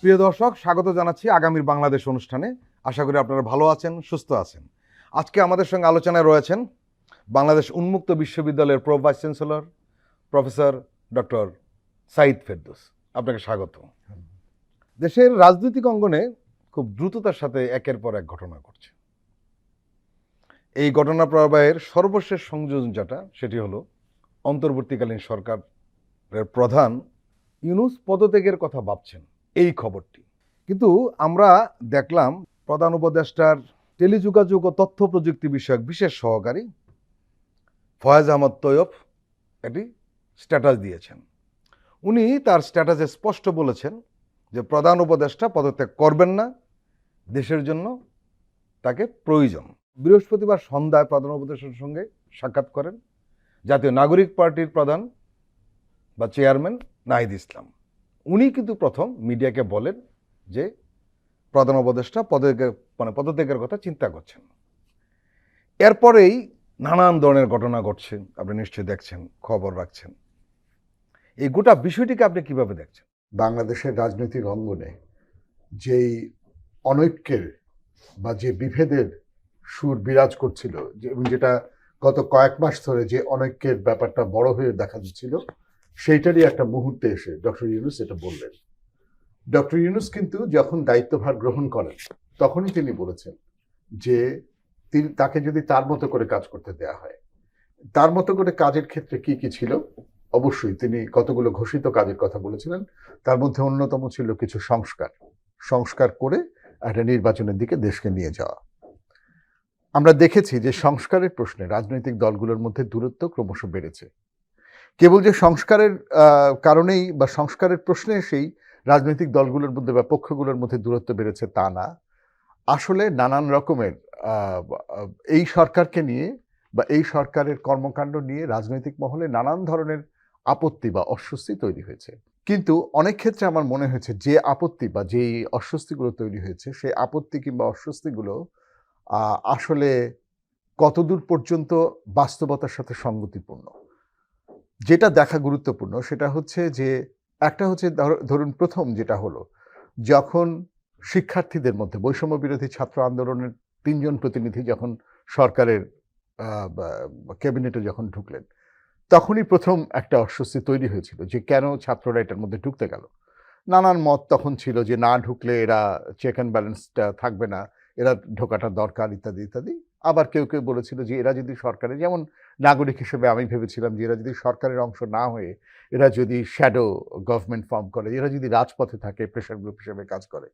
প্রিয় দর্শক, স্বাগত জানাচ্ছি আগামীর বাংলাদেশ অনুষ্ঠানে। আশা করি আপনারা ভালো আছেন, সুস্থ আছেন। আজকে আমাদের সঙ্গে আলোচনায় রয়েছেন বাংলাদেশ উন্মুক্ত বিশ্ববিদ্যালয়ের pro vice chancellor professor doctor Saeed Ferdous. আপনাকে স্বাগত। দেশের রাজনৈতিক অঙ্গনে খুব দ্রুততার সাথে একের পর এক ঘটনা ঘটছে। এই ঘটনা প্রবাহের সর্বশেষ সংযোজন যেটা, সেটি হলো অন্তর্বর্তীকালীন সরকারের প্রধান ইউনূস পদত্যাগের কথা ভাবছেন, এই খবরটি। কিন্তু আমরা দেখলাম প্রধান উপদেষ্টার টেলিযোগাযোগ ও তথ্য প্রযুক্তি বিষয়ক বিশেষ সহকারী ফয়েজ আহমদ তৈয়ব একটি স্ট্যাটাস দিয়েছেন। উনি তার স্ট্যাটাসে স্পষ্ট বলেছেন যে প্রধান উপদেষ্টা পদত্যাগ করবেন না, দেশের জন্য তাকে প্রয়োজন। বৃহস্পতিবার সন্ধ্যায় প্রধান উপদেষ্টার সঙ্গে সাক্ষাৎ করেন জাতীয় নাগরিক পার্টির প্রধান বা চেয়ারম্যান নাহিদ ইসলাম। উনি কিন্তু প্রথম মিডিয়াকে বলেন যে প্রধান উপদেষ্টা পদত্যাগের কথা চিন্তা করছেন। এরপরেই নানান ধরনের ঘটনা ঘটছে, আপনি নিশ্চয়ই দেখছেন, খবর রাখছেন। এই গোটা বিষয়টিকে আপনি কিভাবে দেখছেন? বাংলাদেশের রাজনৈতিক অঙ্গনে যেই অনৈক্যের বা যে বিভেদের সুর বিরাজ করছিল, এবং যেটা গত কয়েক মাস ধরে যে অনৈক্যের ব্যাপারটা বড় হয়ে দেখা দিচ্ছিল, সেইটারই একটা মুহূর্তে এসে ডক্টর ইউনূস এটা বললেন। ডক্টর ইউনূস কিন্তু যখন দায়িত্বভার গ্রহণ করেন তখনই তিনি বলেছেন যে তাকে যদি তার মতো করে কাজ করতে দেয়া হয়। তার মতো করে কাজের ক্ষেত্রে কি কি ছিল? অবশ্যই তিনি কতগুলো ঘোষিত কাজের কথা বলেছিলেন। তার মধ্যে অন্যতম ছিল কিছু সংস্কার করে একটা নির্বাচনের দিকে দেশকে নিয়ে যাওয়া। আমরা দেখেছি যে সংস্কারের প্রশ্নে রাজনৈতিক দলগুলোর মধ্যে দূরত্ব ক্রমশ বেড়েছে। কেবল যে সংস্কারের কারণেই বা সংস্কারের প্রশ্নে এসেই রাজনৈতিক দলগুলোর মধ্যে বা পক্ষগুলোর মধ্যে দূরত্ব বেড়েছে তা না। আসলে নানান রকমের এই সরকারকে নিয়ে বা এই সরকারের কর্মকাণ্ড নিয়ে রাজনৈতিক মহলে নানান ধরনের আপত্তি বা অস্বস্তি তৈরি হয়েছে। কিন্তু অনেক ক্ষেত্রে আমার মনে হয়েছে যে আপত্তি বা যেই অস্বস্তিগুলো তৈরি হয়েছে, সেই আপত্তি কিংবা অস্বস্তিগুলো আসলে কতদূর পর্যন্ত বাস্তবতার সাথে সঙ্গতিপূর্ণ, যেটা দেখা গুরুত্বপূর্ণ সেটা হচ্ছে যে একটা হচ্ছে ধরুন প্রথম যেটা হলো, যখন শিক্ষার্থীদের মধ্যে বৈষম্য বিরোধী ছাত্র আন্দোলনের ৩ জন প্রতিনিধি যখন সরকারের ক্যাবিনেটে যখন ঢুকলেন, তখনই প্রথম একটা অস্বস্তি তৈরি হয়েছিল যে কেন ছাত্ররা এটার মধ্যে ঢুকতে গেল। নানান মত তখন ছিল যে না ঢুকলে এরা চেক অ্যান্ড ব্যালেন্সটা থাকবে না, এরা ঢোকাটা দরকার, ইত্যাদি ইত্যাদি। আবার কেউ কেউ বলেছিল যে এরা যদি সরকারের, যেমন নাগরিক হিসেবে আমি ভেবেছিলাম যে এরা যদি সরকারের অংশ না হয়ে এরা যদি শ্যাডো গভর্নমেন্ট ফর্ম করে, এরা যদি রাজপথে থাকে, প্রেশার গ্রুপ হিসেবে কাজ করে।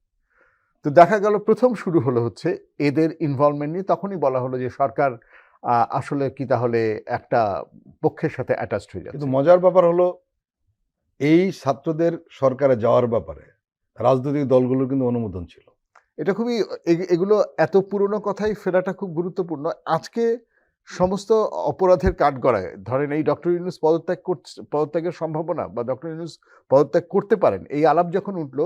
তো দেখা গেল প্রথম শুরু হলো হচ্ছে এদের ইনভলভমেন্ট নিয়ে। তখনই বলা হলো যে সরকার আসলে কি তাহলে একটা পক্ষের সাথে অ্যাটাচড হয়ে যাচ্ছে। কিন্তু মজার ব্যাপার হলো, এই ছাত্রদের সরকারে যাওয়ার ব্যাপারে রাজনৈতিক দলগুলোর কিন্তু অনুমোদন ছিল। এটা খুবই এগুলো এত পুরনো কথাই ফেরাটা খুব গুরুত্বপূর্ণ। আজকে সমস্ত অপরাধের কাঠগড়ায় ধরেন এই ডক্টর ইউনূস পদত্যাগের সম্ভাবনা বা ডক্টর ইউনূস পদত্যাগ করতে পারেন, এই আলাপ যখন উঠল,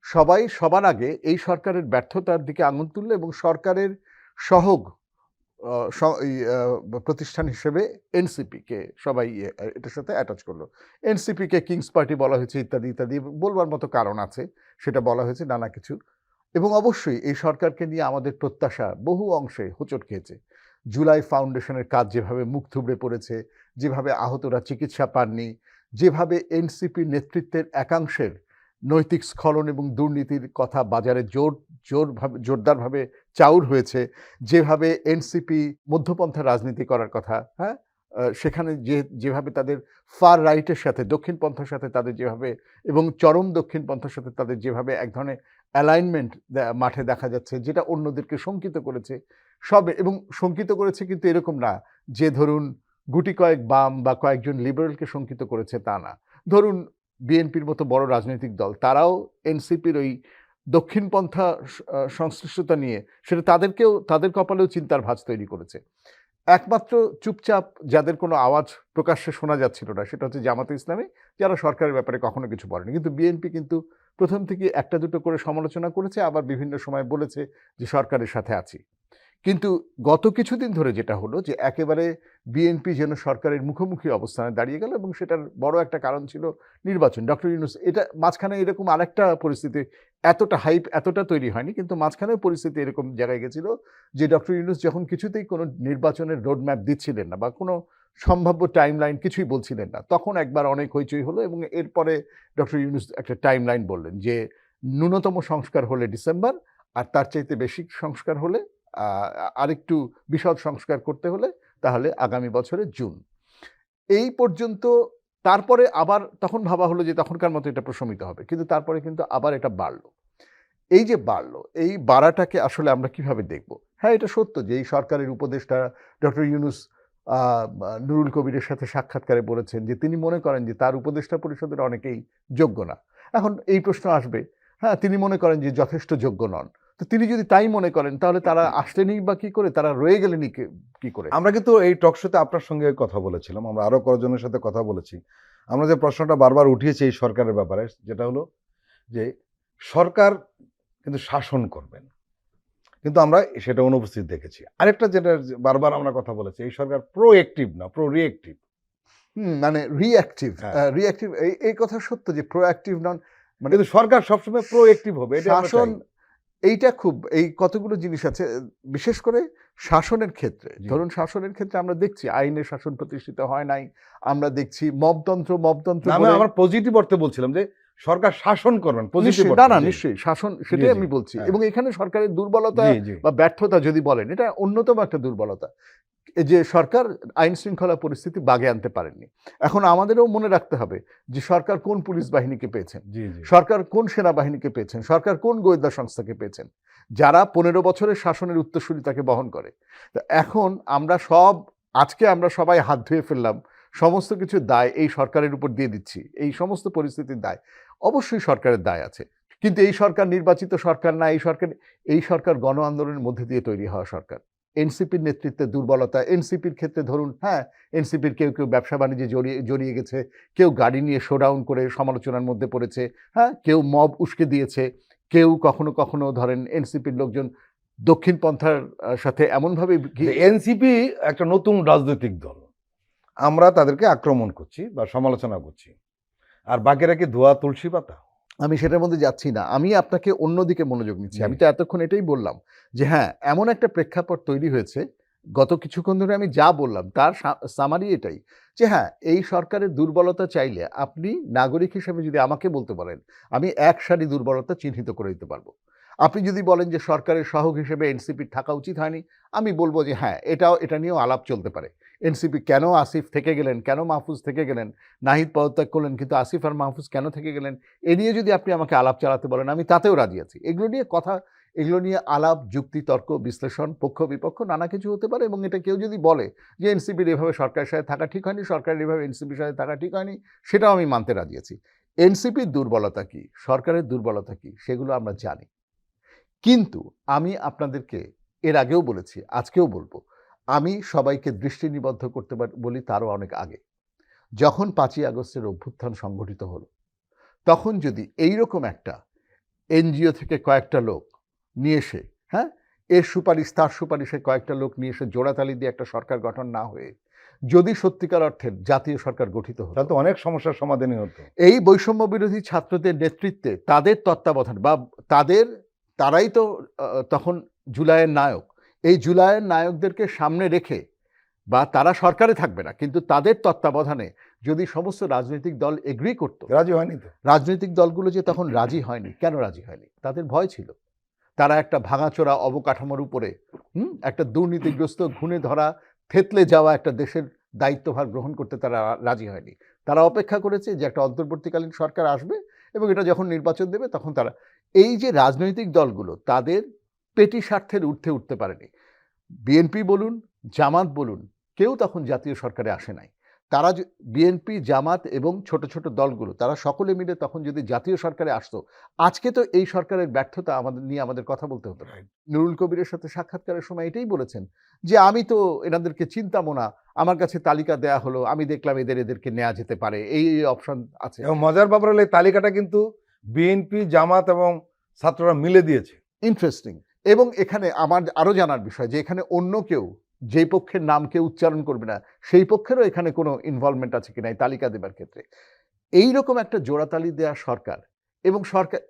সবাই সবার আগে এই সরকারের ব্যর্থতার দিকে আঙুল তুলল এবং সরকারের সহগ প্রতিষ্ঠান হিসেবে এনসিপিকে সবাই এটার সাথে অ্যাটাচ করলো। এনসিপিকে কিংস পার্টি বলা হয়েছে, ইত্যাদি ইত্যাদি, বলবার মতো কারণ আছে, সেটা বলা হয়েছে নানা কিছু। এবং অবশ্যই এই সরকারকে নিয়ে আমাদের প্রত্যাশা বহু অংশে হোঁচট খেয়েছে। জুলাই ফাউন্ডেশনের কাজ যেভাবে মুখ থুবড়ে পড়েছে, যেভাবে আহতরা চিকিৎসা পাননি, যেভাবে এনসিপি নেতৃত্বের একাংশের নৈতিক স্খলন এবং দুর্নীতির কথা বাজারে জোরদারভাবে চাউর হয়েছে, যেভাবে এনসিপি মধ্যপন্থা রাজনীতি করার কথা, হ্যাঁ, সেখানে যেভাবে তাদের ফার রাইটের সাথে দক্ষিণপন্থার সাথে তাদের যেভাবে, এবং চরম দক্ষিণপন্থার সাথে তাদের যেভাবে এক ধরনের অ্যালাইনমেন্ট মাঠে দেখা যাচ্ছে, যেটা অন্যদেরকে শঙ্কিত করেছে এবং শঙ্কিত করেছে কিন্তু এরকম না যে ধরুন গুটি কয়েক বাম বা কয়েকজন লিবারেলকে শঙ্কিত করেছে তা না। ধরুন বিএনপির মতো বড় রাজনৈতিক দল, তারাও এনসিপির ওই দক্ষিণপন্থা সংশ্লিষ্টতা নিয়ে সেটা তাদের কপালেও চিন্তার ভাঁজ তৈরি করেছে। একমাত্র চুপচাপ যাদের কোনো আওয়াজ প্রকাশ্যে শোনা যাচ্ছিল না সেটা হচ্ছে জামাতে ইসলামী, যারা সরকারের ব্যাপারে কখনো কিছু বলেনি। কিন্তু বিএনপি কিন্তু প্রথম থেকে একটা দুটো করে সমালোচনা করেছে, আবার বিভিন্ন সময় বলেছে যে সরকারের সাথে আছি। কিন্তু গত কিছুদিন ধরে যেটা হলো যে একেবারে বিএনপি যেন সরকারের মুখোমুখি অবস্থানে দাঁড়িয়ে গেল, এবং সেটার বড় একটা কারণ ছিল নির্বাচন। ডক্টর ইউনূস, এটা মাঝখানে এরকম আরেকটা পরিস্থিতি, এতটা হাইপ এতটা তৈরি হয়নি, কিন্তু মাঝখানে পরিস্থিতি এরকম জায়গায় গেছিল যে ডক্টর ইউনূস যখন কিছুতেই কোনো নির্বাচনের রোড ম্যাপ দিচ্ছিলেন না বা কোনো সম্ভাব্য টাইমলাইন কিছুই বলছিলেন না, তখন একবার অনেক হইচই হলো, এবং এরপরে ডক্টর ইউনূস একটা টাইমলাইন বললেন যে ন্যূনতম সংস্কার হলে ডিসেম্বর, আর তার চাইতে বেশি সংস্কার হলে আরেকটু বিশদ সংস্কার করতে হলে তাহলে আগামী বছরের জুন। এই পর্যন্ত। তারপরে আবার তখন ভাবা হলো যে তখনকার মতো এটা প্রশমিত হবে, কিন্তু তারপরে কিন্তু আবার এটা বাড়লো। এই যে বাড়লো, এই বাড়াটাকে আসলে আমরা কিভাবে দেখব? হ্যাঁ, এটা সত্য যে এই সরকারের উপদেষ্টা ডক্টর ইউনূস নুরুল কবিরের সাথে সাক্ষাৎকারে বলেছেন যে তিনি মনে করেন যে তার উপদেষ্টা পরিষদের অনেকেই যোগ্য না। এখন এই প্রশ্ন আসবে, হ্যাঁ, তিনি মনে করেন যে যথেষ্ট যোগ্য নন। তো তিনি যদি তাই মনে করেন তাহলে তারা আসলেনই বা কি করে, তারা রয়ে গেলেনই কি করে? আমরা কিন্তু এই টকশোতে আপনার সঙ্গে কথা বলেছিলাম, আমরা আরো কয়েকজনের সাথে কথা বলেছি। আমরা যে প্রশ্নটা বারবার উঠিয়েছি এই সরকারের ব্যাপারে, যেটা হলো যে সরকার কিন্তু শাসন করবেন, কিন্তু আমরা সেটা অনুপস্থিত দেখেছি। আরেকটা যেটা বারবার আমরা কথা বলেছি, এই সরকার প্রোঅ্যাক্টিভ না, প্রো-রিঅ্যাক্টিভ। মানে রিঅ্যাক্টিভ। হ্যাঁ। রিঅ্যাক্টিভ, এই কথা সত্য যে প্রোঅ্যাক্টিভ নন। মানে কিন্তু সরকার সবসময় প্রোঅ্যাক্টিভ হবে, এটা আমরা শাসন, চাই। এইটা খুব, এই কতগুলো জিনিস আছে বিশেষ করে শাসনের ক্ষেত্রে। জি। ধরুন শাসনের ক্ষেত্রে আমরা দেখছি আইনের শাসন প্রতিষ্ঠিত হয় নাই, আমরা দেখছি মবতন্ত্র না, আমি আমার পজিটিভ অর্থে বলছিলাম যে সরকার শাসন করবেন, পজিটিভ নিশ্চয়ই, অর্থে। না না জি। নিশ্চয়ই শাসন, জি, সেটাই জি, আমি বলছি। হ্যাঁ। এবং এখানে সরকারের দুর্বলতা জি, জি। বা ব্যর্থতা যদি বলেন, এটা অন্যতম একটা দুর্বলতা, এই যে সরকার আইন শৃঙ্খলা পরিস্থিতি বাগে আনতে পারেননি। এখন আমাদেরও মনে রাখতে হবে যে সরকার কোন পুলিশ বাহিনীকে পেয়েছেন, জি, জি। সরকার কোন সেনাবাহিনীকে পেয়েছেন, সরকার কোন গোয়েন্দা সংস্থাকে পেয়েছেন, যারা 15 বছরের শাসনের উত্তরসূরি তাকে বহন করে। তো এখন আজকে আমরা সবাই হাত ধুয়ে ফেললাম, সমস্ত কিছু দায় এই সরকারের উপর দিয়ে দিচ্ছি, এই সমস্ত পরিস্থিতির দায় অবশ্যই সরকারের দায় আছে। কিন্তু এই সরকার নির্বাচিত সরকার না, এই সরকার গণ আন্দোলনের মধ্যে দিয়ে তৈরি হওয়া সরকার। এনসিপির নেতৃত্বে দুর্বলতা, এনসিপির ক্ষেত্রে ধরুন, হ্যাঁ, এনসিপির কেউ ব্যবসা বাণিজ্যে জড়িয়ে গেছে, কেউ গাড়ি নিয়ে শোডাউন করে সমালোচনার মধ্যে পড়েছে, হ্যাঁ, কেউ মব উস্কে দিয়েছে, কেউ কখনো কখনো ধরেন এনসিপির লোকজন দক্ষিণপন্থার সাথে এমনভাবে এনসিপি একটা নতুন রাজনৈতিক দল, আমরা তাদেরকে আক্রমণ করছি বা সমালোচনা করছি, আর বাকিরা কি ধোয়া তুলসী পাতা? আমি সেটার মধ্যে যাচ্ছি না, আমি আপনাকে অন্যদিকে মনোযোগ নিচ্ছি। জি। আমি তো এতক্ষণ এটাই বললাম যে হ্যাঁ, এমন একটা প্রেক্ষাপট তৈরি হয়েছে, গত কিছুক্ষণ ধরে আমি যা বললাম তার সামারি এটাই যে হ্যাঁ, এই সরকারের দুর্বলতা চাইলে আপনি নাগরিক হিসেবে যদি আমাকে বলতে বলেন, আমি এক সারি দুর্বলতা চিহ্নিত করে দিতে পারবো। আপনি যদি বলেন যে সরকারের সহগ হিসেবে এনসিপির থাকা উচিত হয়নি, আমি বলবো যে হ্যাঁ, এটা নিয়েও আলাপ চলতে পারে। এনসিপি কেন আসিফ থেকে গেলেন, কেন মাহফুজ থেকে গেলেন, নাহিদ পদত্যাগ করলেন কিন্তু আসিফ আর মাহফুজ কেন থেকে গেলেন, এ নিয়ে যদি আপনি আমাকে আলাপ চালাতে বলেন, আমি তাতেও রাজি আছি। এগুলো নিয়ে আলাপ, যুক্তি, তর্ক, বিশ্লেষণ, পক্ষ বিপক্ষ নানা কিছু হতে পারে, এবং এটা কেউ যদি বলে যে এনসিপির এভাবে সরকারের সাথে থাকা ঠিক হয়নি, সরকারের এভাবে এনসিপির সাথে থাকা ঠিক হয়নি, সেটাও আমি মানতে রাজি আছি। এনসিপির দুর্বলতা কি, সরকারের দুর্বলতা কি, সেগুলো আমরা জানি। কিন্তু আমি আপনাদেরকে এর আগেও বলেছি, আজকেও বলবো, আমি সবাইকে দৃষ্টি নিবদ্ধ করতে বলি তারও অনেক আগে। যখন 5ই আগস্টের অভ্যুত্থান সংঘটিত হলো, তখন যদি এইরকম একটা এনজিও থেকে কয়েকটা লোক নিয়ে এসে, হ্যাঁ, এর সুপারিশ তার সুপারিশে কয়েকটা লোক নিয়ে এসে জোড়াতালি দিয়ে একটা সরকার গঠন না হয়ে যদি সত্যিকার অর্থে জাতীয় সরকার গঠিত হতো, তাহলে তো অনেক সমস্যার সমাধানই হতো। এই বৈষম্য বিরোধী ছাত্রদের নেতৃত্বে তাদের তত্ত্বাবধানে বা তারাই তো তখন জুলাইয়ের নায়ক, এই জুলাইয়ের নায়কদেরকে সামনে রেখে, বা তারা সরকারে থাকবে না কিন্তু তাদের তত্ত্বাবধানে যদি সমস্ত রাজনৈতিক দল এগ্রি করত, রাজি হয়নি তো। রাজনৈতিক দলগুলো যে তখন রাজি হয়নি, কেন রাজি হয়নি? তাদের ভয় ছিল। তারা একটা ভাঙাচোরা অবকাঠামোর উপরে একটা দুর্নীতিগ্রস্ত, ঘুণে ধরা, থেতলে যাওয়া একটা দেশের দায়িত্বভার গ্রহণ করতে তারা রাজি হয়নি। তারা অপেক্ষা করেছে যে একটা অন্তর্বর্তীকালীন সরকার আসবে এবং এটা যখন নির্বাচন দেবে তখন তারা, এই যে রাজনৈতিক দলগুলো তাদের পেটি স্বার্থের ঊর্ধ্বে উঠতে পারেনি। বিএনপি বলুন, জামাত বলুন, কেউ তখন জাতীয় সরকারে আসে নাই। তারা বিএনপি, জামাত এবং ছোট ছোট দলগুলো তারা সকলে মিলে তখন যদি জাতীয় সরকারে আসতো, আজকে তো এই সরকারের ব্যর্থতা আমাদের কথা বলতে হতো না। নুরুল কবিরের সাথে সাক্ষাৎকারের সময় এটাই বলেছেন যে আমি তো এনাদেরকে চিনতামও না, আমার কাছে তালিকা দেয়া হলো, আমি দেখলাম এদেরকে নেওয়া যেতে পারে, এই অপশন আছে। এবং মজার ব্যাপার হলো এই তালিকাটা কিন্তু বিএনপি, জামাত এবং ছাত্ররা মিলে দিয়েছে। ইন্টারেস্টিং। এবং এখানে আমার আরো জানার বিষয় যে এখানে অন্য কেউ যেই পক্ষের নাম কেউ উচ্চারণ করবে না সেই পক্ষেরও এখানে কোনো ইনভলভমেন্ট আছে কিনা এই তালিকা দেবার ক্ষেত্রে এইরকম একটা জোড়াতালি দেয়া সরকার এবং সরকার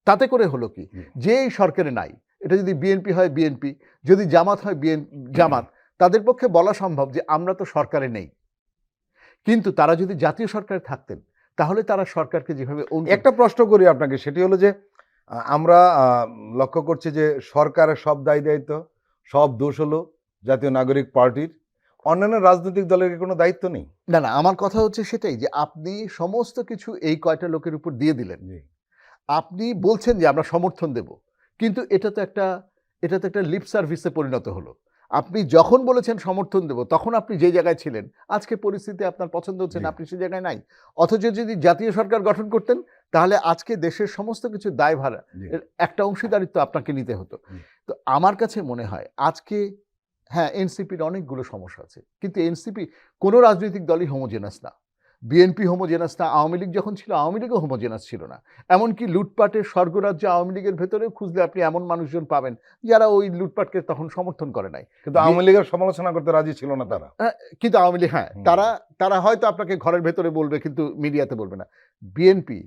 তাতে করে হলো কি যে এই সরকারে নাই, এটা যদি বিএনপি হয় বিএনপি, যদি জামাত হয় জামাত, তাদের পক্ষে বলা সম্ভব যে আমরা তো সরকারে নেই। কিন্তু তারা যদি জাতীয় সরকারে থাকতেন তাহলে তারা সরকারকে যেভাবে একটা প্রশ্ন করি আপনাকে, সেটি হলো যে আমরা লক্ষ্য করছি যে সরকারের সব দায় দায়িত্ব, সব দোষ হলো জাতীয় নাগরিক পার্টির, অন্যান্য রাজনৈতিক দলের কি কোনো দায়িত্ব নেই? না না, আমার কথা হচ্ছে সেটাই যে আপনি সমস্ত কিছু এই কয়টা লোকের উপর দিয়ে দিলেন। আপনি বলছেন যে আমরা সমর্থন দেব, কিন্তু এটা তো একটা লিপ সার্ভিসে পরিণত হলো। আপনি যখন বলেছেন সমর্থন দেব তখন আপনি যে জায়গায় ছিলেন, আজকে পরিস্থিতি আপনার পছন্দ হচ্ছে না, আপনি সেই জায়গায় নাই। অথচ যদি জাতীয় সরকার গঠন করতেন তাহলে আজকে দেশের সমস্ত কিছু দায়ভার এর একটা অংশীদারিত্ব আপনাকে নিতে হতো। তো আমার কাছে মনে হয় আজকে হ্যাঁ, এনসিপির অনেকগুলো সমস্যা আছে, কিন্তু এনসিপি কোনো রাজনৈতিক দলই হোমোজেনাস না। বিএনপি হোমোজেনাস না, আওয়ামী লীগ যখন ছিল আওয়ামী লীগও হোমোজেনাস ছিল না। এমনকি লুটপাটের স্বর্গরাজ্য আওয়ামী লীগের ভেতরেও খুঁজলে আপনি এমন মানুষজন পাবেন যারা ওই লুটপাটকে তখন সমর্থন করে নাই, কিন্তু আওয়ামী লীগের সমালোচনা করতে রাজি ছিল না তারা। কিন্তু আওয়ামী লীগ হ্যাঁ, তারা হয়তো আপনাকে ঘরের ভেতরে বলবে কিন্তু মিডিয়াতে বলবে না। বিএনপি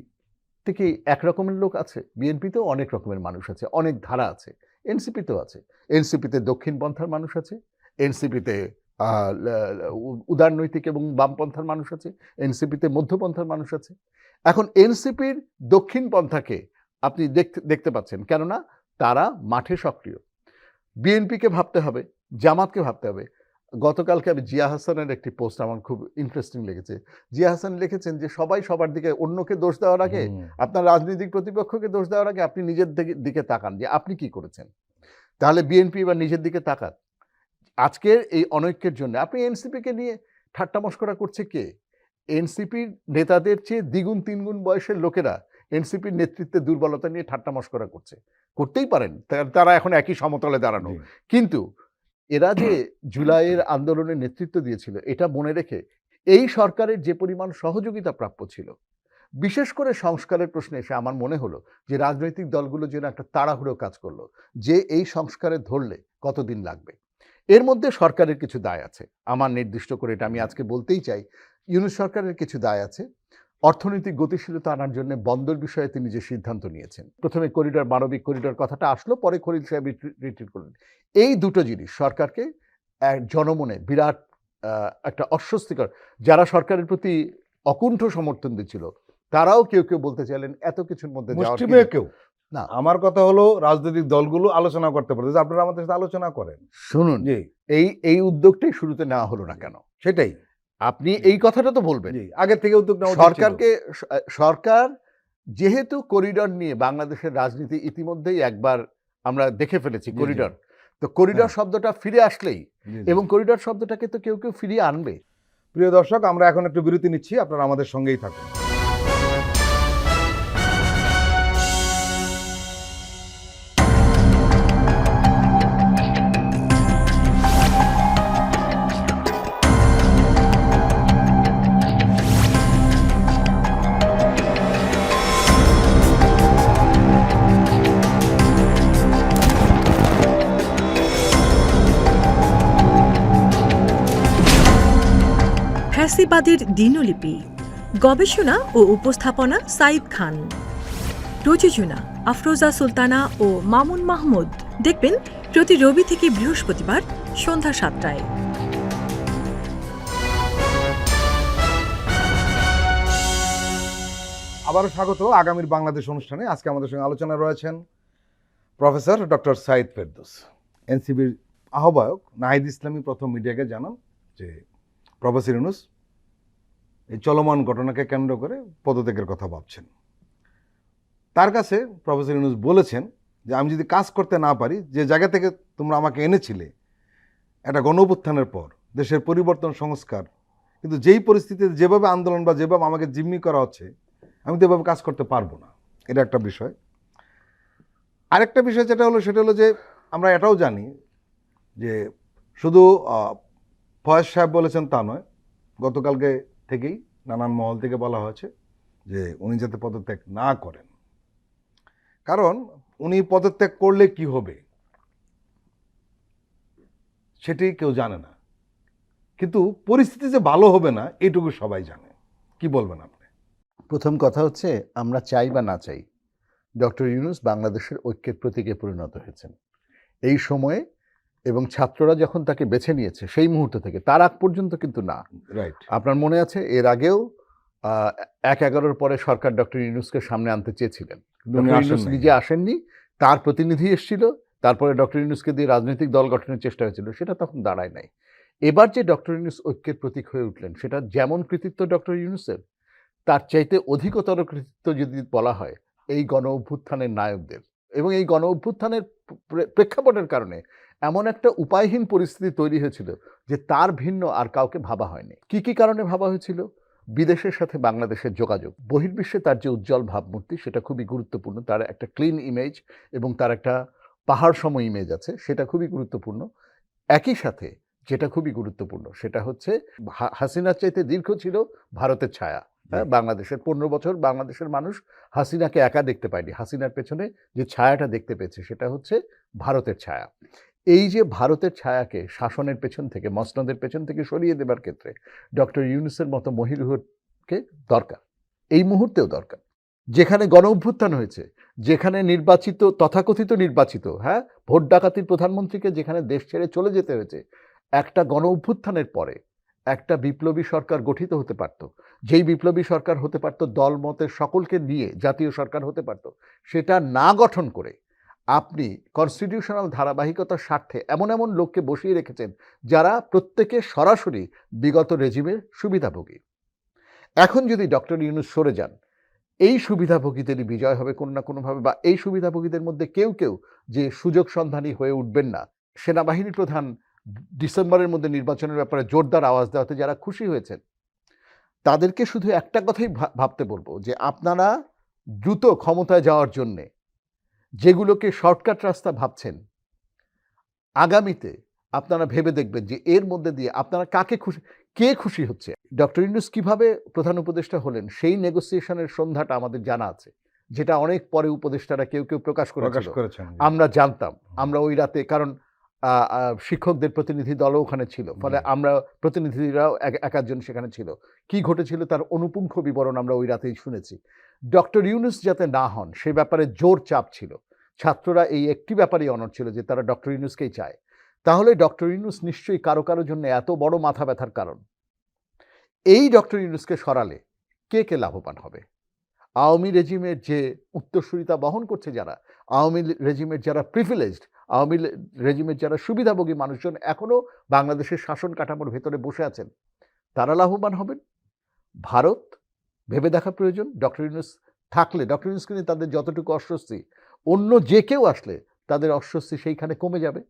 থেকে এক রকমের লোক আছে, বিএনপিতেও অনেক রকমের মানুষ আছে, অনেক ধারা আছে, এনসিপিতেও আছে। এনসিপিতে দক্ষিণপন্থার মানুষ আছে, এনসিপিতে উদারনৈতিক এবং বামপন্থার মানুষ আছে, এনসিপিতে মধ্যপন্থার মানুষ আছে। এখন এনসিপির দক্ষিণপন্থাকে আপনি দেখতে পাচ্ছেন, কেননা তারা মাঠে সক্রিয়। বিএনপিকে ভাবতে হবে, জামাতকে ভাবতে হবে। গতকালকে আমি জিয়া হাসানের একটি পোস্ট আমার খুব ইন্টারেস্টিং লেগেছে। জিয়া হাসান লিখেছেন যে সবাই সবার দিকে, অন্যকে দোষ দেওয়ার আগে, আপনার রাজনৈতিক প্রতিপক্ষকে দোষ দেওয়ার আগে আপনি নিজের দিকে তাকান যে আপনি কি করেছেন। তাহলে বিএনপি এবার নিজের দিকে তাকান। আজকের এই অনৈক্যের জন্য আপনি এনসিপিকে নিয়ে ঠাট্টা মশকরা করছে কে? এনসিপির নেতাদের চেয়ে দ্বিগুণ তিনগুণ বয়সের লোকেরা এনসিপির নেতৃত্বে দুর্বলতা নিয়ে ঠাট্টা মশকরা করতেই পারেন, তারা এখন একই সমতলে দাঁড়ানো। কিন্তু এরা যে জুলাইয়ের আন্দোলনের নেতৃত্ব দিয়েছিল এটা মনে রেখে এই সরকারের যে পরিমাণ সহযোগিতা প্রাপ্য ছিল, বিশেষ করে সংস্কারের প্রশ্নে এসে আমার মনে হলো যে রাজনৈতিক দলগুলো যেন একটা তাড়াহুড়ো কাজ করলো যে এই সংস্কারে ধরলে কতদিন লাগবে। এর মধ্যে সরকারের কিছু দায় আছে, আমার নির্দিষ্ট করে এটা আমি আজকে বলতেই চাই। ইউনূস সরকারের কিছু দায় আছে। অর্থনৈতিক গতিশীলতা আনার জন্য বন্দর বিষয়ে তিনি যে সিদ্ধান্ত নিয়েছেন, প্রথমে করিডর, মানবিক করিডর কথাটা আসলো, পরে খলিল সাহেব রিট্রিট করলেন। এই দুটো জিনিস সরকারকে জনমনে বিরাট একটা অস্বস্তিকর, যারা সরকারের প্রতি অকুণ্ঠ সমর্থন দিচ্ছিল তারাও কেউ কেউ বলতে চাইলেন এত কিছুর মধ্যে কেউ না। আমার কথা হলো রাজনৈতিক দলগুলো আলোচনা করতে পারে, আপনারা আমাদের সাথে আলোচনা করেন। শুনুন, এই উদ্যোগটাই শুরুতে নেওয়া হলো না কেন? সেটাই আপনি এই কথাটা তো বলবেন। আগে থেকে উদ্যোগ নেওয়া সরকার যেহেতু করিডর নিয়ে বাংলাদেশের রাজনীতি ইতিমধ্যেই একবার আমরা দেখে ফেলেছি করিডর, তো করিডর শব্দটা ফিরে আসলেই, এবং করিডর শব্দটাকে তো কেউ কেউ ফিরিয়ে আনবে। প্রিয় দর্শক, আমরা এখন একটু বিরতি নিচ্ছি, আপনারা আমাদের সঙ্গেই থাকুন। ফ্যাসিবাদের দিনলিপি, গবেষণা ও উপস্থাপনা সাইদ খান, প্রযোজনা আফরোজা সুলতানা ও মামুন মাহমুদ। দেখবেন প্রতি রবি থেকে বৃহস্পতিবার সন্ধ্যা ৭টায়। আবারও স্বাগত আগামীর বাংলাদেশ অনুষ্ঠানে। আজকে আমাদের সঙ্গে আলোচনা রয়েছেন প্রফেসর ডক্টর সাইদ ফেরদৌস। এনসিবির আহ্বায়ক নাহিদ ইসলামী প্রথম মিডিয়াকে জানান যে প্রফেসর ইউনূস এই চলমান ঘটনাকে কেন্দ্র করে পদত্যাগের কথা ভাবছেন। তার কাছে প্রফেসর ইউনূস বলেছেন যে আমি যদি কাজ করতে না পারি, যে জায়গা থেকে তোমরা আমাকে এনেছিলে একটা গণঅভ্যুত্থানের পর দেশের পরিবর্তন সংস্কার, কিন্তু যেই পরিস্থিতিতে যেভাবে আন্দোলন বা যেভাবে আমাকে জিম্মি করা হচ্ছে, আমি তো এভাবে কাজ করতে পারবো না। এটা একটা বিষয়। আরেকটা বিষয় সেটা হলো যে আমরা এটাও জানি যে শুধু ফয়েজ সাহেব বলেছেন তা নয়, গতকালকে থেকেই নানান মহল থেকে বলা হয়েছে যে উনি যাতে পদত্যাগ না করেন, কারণ উনি পদত্যাগ করলে কি হবে, সেটি কেউ জানে না, কিন্তু পরিস্থিতি যে ভালো হবে না এটুকু সবাই জানে। কি বলবেন আপনি? প্রথম কথা হচ্ছে, আমরা চাই বা না চাই, ডক্টর ইউনূস বাংলাদেশের ঐক্যের প্রতীকে পরিণত হয়েছেন এই সময়ে, এবং ছাত্ররা যখন তাকে বেছে নিয়েছে সেই মুহূর্ত থেকে, তার আগ পর্যন্ত কিন্তু না। রাইট। আপনার মনে আছে এর আগেও 1/11 পরে সরকার ডক্টর ইউনূসকে সামনে আনতে চেয়েছিলেন, ডক্টর ইউনূস নিজে আসেননি, তার প্রতিনিধি এসেছিল, তারপরে ডক্টর ইউনূসকে দিয়ে রাজনৈতিক দল গঠনের চেষ্টা হয়েছিল, সেটা তখন দাঁড়ায় নাই। এবার যে ডক্টর ইউনূস ঐক্যের প্রতীক হয়ে উঠলেন, সেটা যেমন কৃতিত্ব ডক্টর ইউনূসের, তার চাইতে অধিকতর কৃতিত্ব যদি বলা হয় এই গণ অভ্যুত্থানের নায়কদের। এবং এই গণ অভ্যুত্থানের প্রেক্ষাপটের কারণে এমন একটা উপায়হীন পরিস্থিতি তৈরি হয়েছিল যে তার ভিন্ন আর কাউকে ভাবা হয়নি। কি কি কারণে ভাবা হয়েছিল? বিদেশের সাথে বাংলাদেশের যোগাযোগ, বহির্বিশ্বে তার যে উজ্জ্বল ভাবমূর্তি, সেটা খুবই গুরুত্বপূর্ণ, তার একটা ক্লিন ইমেজ এবং তার একটা পাহাড় সম ইমেজ আছে, সেটা খুবই গুরুত্বপূর্ণ। একই সাথে যেটা খুবই গুরুত্বপূর্ণ সেটা হচ্ছে হাসিনার চাইতে দীর্ঘ ছিল ভারতের ছায়া। হ্যাঁ, বাংলাদেশের 15 বছর বাংলাদেশের মানুষ হাসিনাকে একা দেখতে পায়নি, হাসিনার পেছনে যে ছায়াটা দেখতে পেয়েছে সেটা হচ্ছে ভারতের ছায়া। এই যে ভারতের ছায়াকে শাসনের পেছন থেকে, মসনদের পেছন থেকে সরিয়ে দেবার ক্ষেত্রে ডক্টর ইউনূসের মতো মহিরুহকে দরকার, এই মুহূর্তেও দরকার। যেখানে গণ অভ্যুত্থান হয়েছে, যেখানে নির্বাচিত, তথাকথিত নির্বাচিত, হ্যাঁ, ভোট ডাকাতির প্রধানমন্ত্রীকে যেখানে দেশ ছেড়ে চলে যেতে হয়েছে, একটা গণ অভ্যুত্থানের পরে একটা বিপ্লবী সরকার গঠিত হতে পারত, যেই বিপ্লবী সরকার হতে পারত দলমতের সকলকে নিয়ে জাতীয় সরকার হতে পারত, সেটা না গঠন করে আপনি কনস্টিটিউশনাল ধারাবাহিকতার স্বার্থে এমন এমন লোককে বসিয়ে রেখেছেন যারা প্রত্যেকে সরাসরি বিগত রেজিমের সুবিধাভোগী। এখন যদি ডক্টর ইউনূস সরে যান, এই সুবিধাভোগীদেরই বিজয় হবে কোনো না কোনোভাবে, বা এই সুবিধাভোগীদের মধ্যে কেউ কেউ যে সুযোগ সন্ধানী হয়ে উঠবেন না। সেনাবাহিনী প্রধান ডিসেম্বরের মধ্যে নির্বাচনের ব্যাপারে জোরদার আওয়াজ দেওয়াতে যারা খুশি হয়েছেন, তাদেরকে শুধু একটা কথাই ভাবতে বলবো যে আপনারা দ্রুত ক্ষমতায় যাওয়ার জন্যে যেগুলোকে শর্টকাট রাস্তা ভাবছেন, আগামীতে আপনারা ভেবে দেখবেন যে এর মধ্যে দিয়ে আপনারা কে খুশি হচ্ছে। ডক্টর ইউনূস কিভাবে প্রধান উপদেষ্টা হলেন সেই নেগোসিয়েশনের সন্ধ্যাটা আমাদের জানা আছে, যেটা অনেক পরে উপদেষ্টারা কেউ কেউ প্রকাশ করেছেন। আমরা জানতাম, আমরা ওই রাতে, কারণ শিক্ষকদের প্রতিনিধি দলও ওখানে ছিল, ফলে আমরা প্রতিনিধিরাও এক একজন সেখানে ছিল। কি ঘটেছিল তার অনুপুঙ্খ বিবরণ আমরা ওই রাতেই শুনেছি। ডক্টর ইউনূস যাতে না হন সে ব্যাপারে জোর চাপ ছিল। ছাত্ররা এই একটি ব্যাপারেই অনড় ছিল যে তারা ডক্টর ইউনূসকেই চায়। তাহলে ডক্টর ইউনূস নিশ্চয়ই কারো কারোর জন্য এত বড় মাথা ব্যথার কারণ। এই ডক্টর ইউনূসকে সরালে কে কে লাভবান হবে? আওয়ামী রেজিমের যে উত্তরসূরিতা বহন করছে যারা, আওয়ামী রেজিমের যারা প্রিভিলেজড, আওয়ামী রেজিমের যারা সুবিধাভোগী মানুষজন এখনো বাংলাদেশের শাসন কাঠামোর ভেতরে বসে আছেন, তারা লাভবান হবেন। ভারত ভেবে দেখা প্রয়োজন। ডক্টর ইউনূস থাকলে, ডক্টর ইউনূসকে নিয়ে তাদের যতটুকু অস্বস্তি, অন্য যে কেউ আসলে তাদের অস্বস্তি সেইখানে কমে যাবে।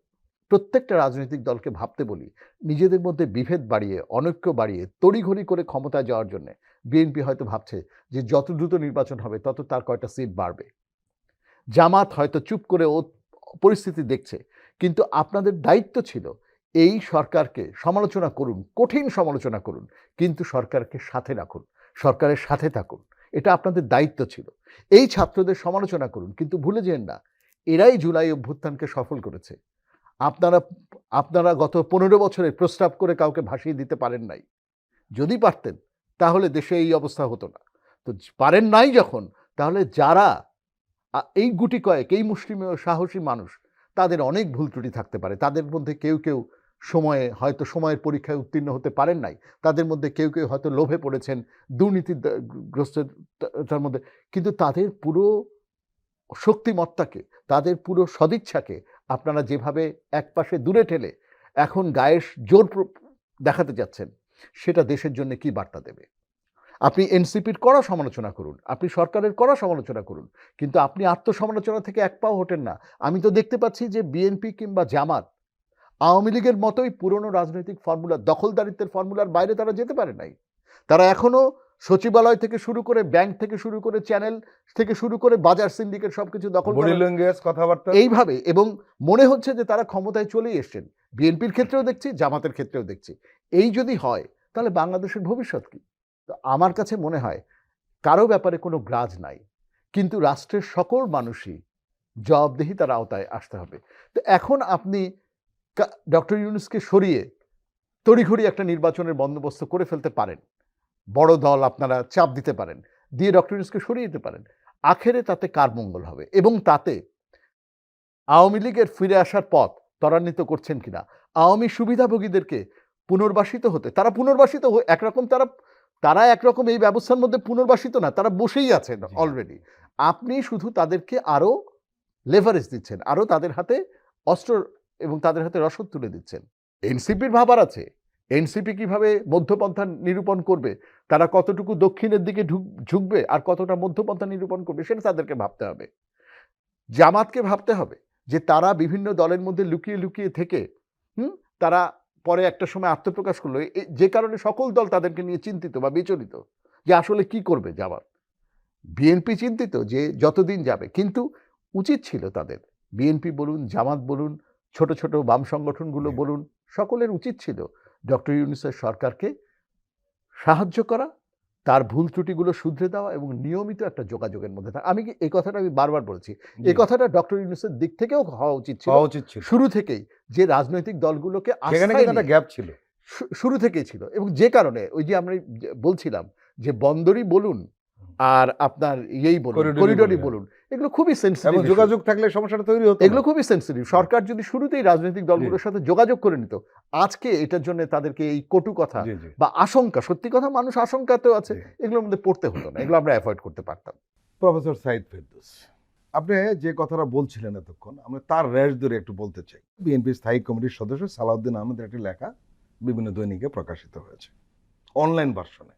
প্রত্যেকটা রাজনৈতিক দলকে ভাবতে বলি, নিজেদের মধ্যে বিভেদ বাড়িয়ে, অনৈক্য বাড়িয়ে, তড়িঘড়ি করে ক্ষমতায় যাওয়ার জন্য বিএনপি হয়তো ভাবছে যে যত দ্রুত নির্বাচন হবে তত তার কয়টা সিট বাড়বে। জামাত হয়তো চুপ করে ও পরিস্থিতি দেখছে, কিন্তু আপনাদের দায়িত্ব ছিল এই সরকারকে সমালোচনা করুন, কঠিন সমালোচনা করুন, কিন্তু সরকারকে সাথে রাখুন, সরকারের সাথে থাকুন, এটা আপনাদের দায়িত্ব ছিল। এই ছাত্রদের সমালোচনা করুন, কিন্তু ভুলে যেন না এরাই জুলাই অভ্যুত্থানকে সফল করেছে। আপনারা গত 15 বছরে প্রস্তাব করে কাউকে ভাসিয়ে দিতে পারেন নাই। যদি পারতেন তাহলে দেশে এই অবস্থা হতো না। তো পারেন নাই যখন, তাহলে যারা এই গুটি কয়েক, এই মুষ্টিমেয় সাহসী মানুষ, তাদের অনেক ভুল ত্রুটি থাকতে পারে। তাদের মধ্যে কেউ কেউ হয়তো সময়ের পরীক্ষায় উত্তীর্ণ হতে পারেন নাই, তাদের মধ্যে কেউ কেউ হয়তো লোভে পড়েছেন, দুর্নীতিগ্রস্ততার মধ্যে, কিন্তু তাদের পুরো শক্তিমত্তাকে, তাদের পুরো সদিচ্ছাকে আপনারা যেভাবে একপাশে দূরে ঠেলে এখন গায়ের জোর দেখাতে যাচ্ছেন, সেটা দেশের জন্য কি বার্তা দেবে? আপনি এনসিপির কড়া সমালোচনা করুন, আপনি সরকারের কড়া সমালোচনা করুন, কিন্তু আপনি আত্মসমালোচনা থেকে এক পাও হটেন না। আমি তো দেখতে পাচ্ছি যে বিএনপি কিংবা জামাত আওয়ামী লীগের মতোই পুরনো রাজনৈতিক ফর্মুলা, দখলদারিত্বের ফর্মুলার বাইরে তারা যেতে পারে নাই। তারা এখনো সচিবালয় থেকে শুরু করে, ব্যাংক থেকে শুরু করে, চ্যানেল থেকে শুরু করে, বাজার সিন্ডিকেট সবকিছু দখল করে, কথাবার্তা এইভাবে, এবং মনে হচ্ছে যে তারা ক্ষমতায় চলেই এসছেন। বিএনপির ক্ষেত্রেও দেখছি, জামাতের ক্ষেত্রেও দেখছি। এই যদি হয় তাহলে বাংলাদেশের ভবিষ্যৎ কি? তো আমার কাছে মনে হয় কারো ব্যাপারে কোনো গ্রাজ নাই, কিন্তু রাষ্ট্রের সকল মানুষই জবাবদিহিতার আওতায় আসতে হবে। তো এখন আপনি ডক্টর ইউনূসকে সরিয়ে তড়িঘড়ি একটা নির্বাচনের বন্দোবস্ত করে ফেলতে পারেন, বড় দল আপনারা চাপ দিতে পারেন, দিয়ে ডক্টর ইউনূসকে সরিয়ে দিতে পারেন, আখেরে তাতে কার মঙ্গল হবে এবং তাতে আওয়ামী লীগের ফিরে আসার পথ ত্বরান্বিত করছেন কিনা, আওয়ামী সুবিধাভোগীদেরকে পুনর্বাসিত হতে, তারা পুনর্বাসিত একরকম তারা একরকম এই ব্যবস্থার মধ্যে পুনর্বাসিত না, তারা বসেই আছেন অলরেডি। আপনি শুধু তাদেরকে আরো লেভারেজ দিচ্ছেন, আরো তাদের হাতে অস্ত্র এবং তাদের হাতে রসদ তুলে দিচ্ছেন। এনসিপির ভাবার আছে, এনসিপি কিভাবে মধ্যপন্থা নিরূপণ করবে, তারা কতটুকু দক্ষিণের দিকে ঝুঁকবে আর কতটা মধ্যপন্থা নিরূপণ করবে সেটা তাদেরকে ভাবতে হবে। জামাতকে ভাবতে হবে যে তারা বিভিন্ন দলের মধ্যে লুকিয়ে লুকিয়ে থেকে তারা পরে একটা সময় আত্মপ্রকাশ করলো, যে কারণে সকল দল তাদেরকে নিয়ে চিন্তিত বা বিচলিত যে আসলে কি করবে জামাত। বিএনপি চিন্তিত যে যতদিন যাবে, কিন্তু উচিত ছিল তাদের, বিএনপি বলুন, জামাত বলুন, ছোট ছোট বাম সংগঠনগুলো বলুন, সকলের উচিত ছিল ডক্টর ইউনূসের সরকারকে সাহায্য করা, তার ভুল ত্রুটিগুলো শুধরে দেওয়া এবং নিয়মিত একটা যোগাযোগের মধ্যে থাকা। এই কথাটা আমি বারবার বলেছি, এই কথাটা ডক্টর ইউনূসের দিক থেকেও হওয়া উচিত ছিল শুরু থেকেই, যে রাজনৈতিক দলগুলোকে একটা গ্যাপ ছিল, শুরু থেকেই ছিল। এবং যে কারণে ওই যে আমরা বলছিলাম যে বন্দরই বলুন আর আপনার বলুন, করিডোরই বলুন, এগুলো খুবই সেন্সিটিভ, যোগাযোগ থাকলে সমস্যাটা তৈরি হতো, এগুলো খুবই সেন্সিটিভ। সরকার যদি শুরুতেই রাজনৈতিক দলগুলোর সাথে যোগাযোগ করে নিত, আজকে এটার জন্য তাদেরকে এই কটু কথা বা আশঙ্কা, সত্যি কথা মানুষ আশঙ্কাতেও আছে, এগুলোর মধ্যে পড়তে হতো না, এগুলো আমরা অ্যাভয়েড করতে পারতাম। প্রফেসর সাইদ ফেরদৌস, আপনি যে কথাটা বলছিলেন এতক্ষণ, আমরা তার রেশ ধরে একটু বলতে চাই। বিএনপি স্থায়ী কমিটির সদস্য সালাউদ্দিন আহমেদের একটি লেখা বিভিন্ন দৈনিকে প্রকাশিত হয়েছে অনলাইন ভার্সনে,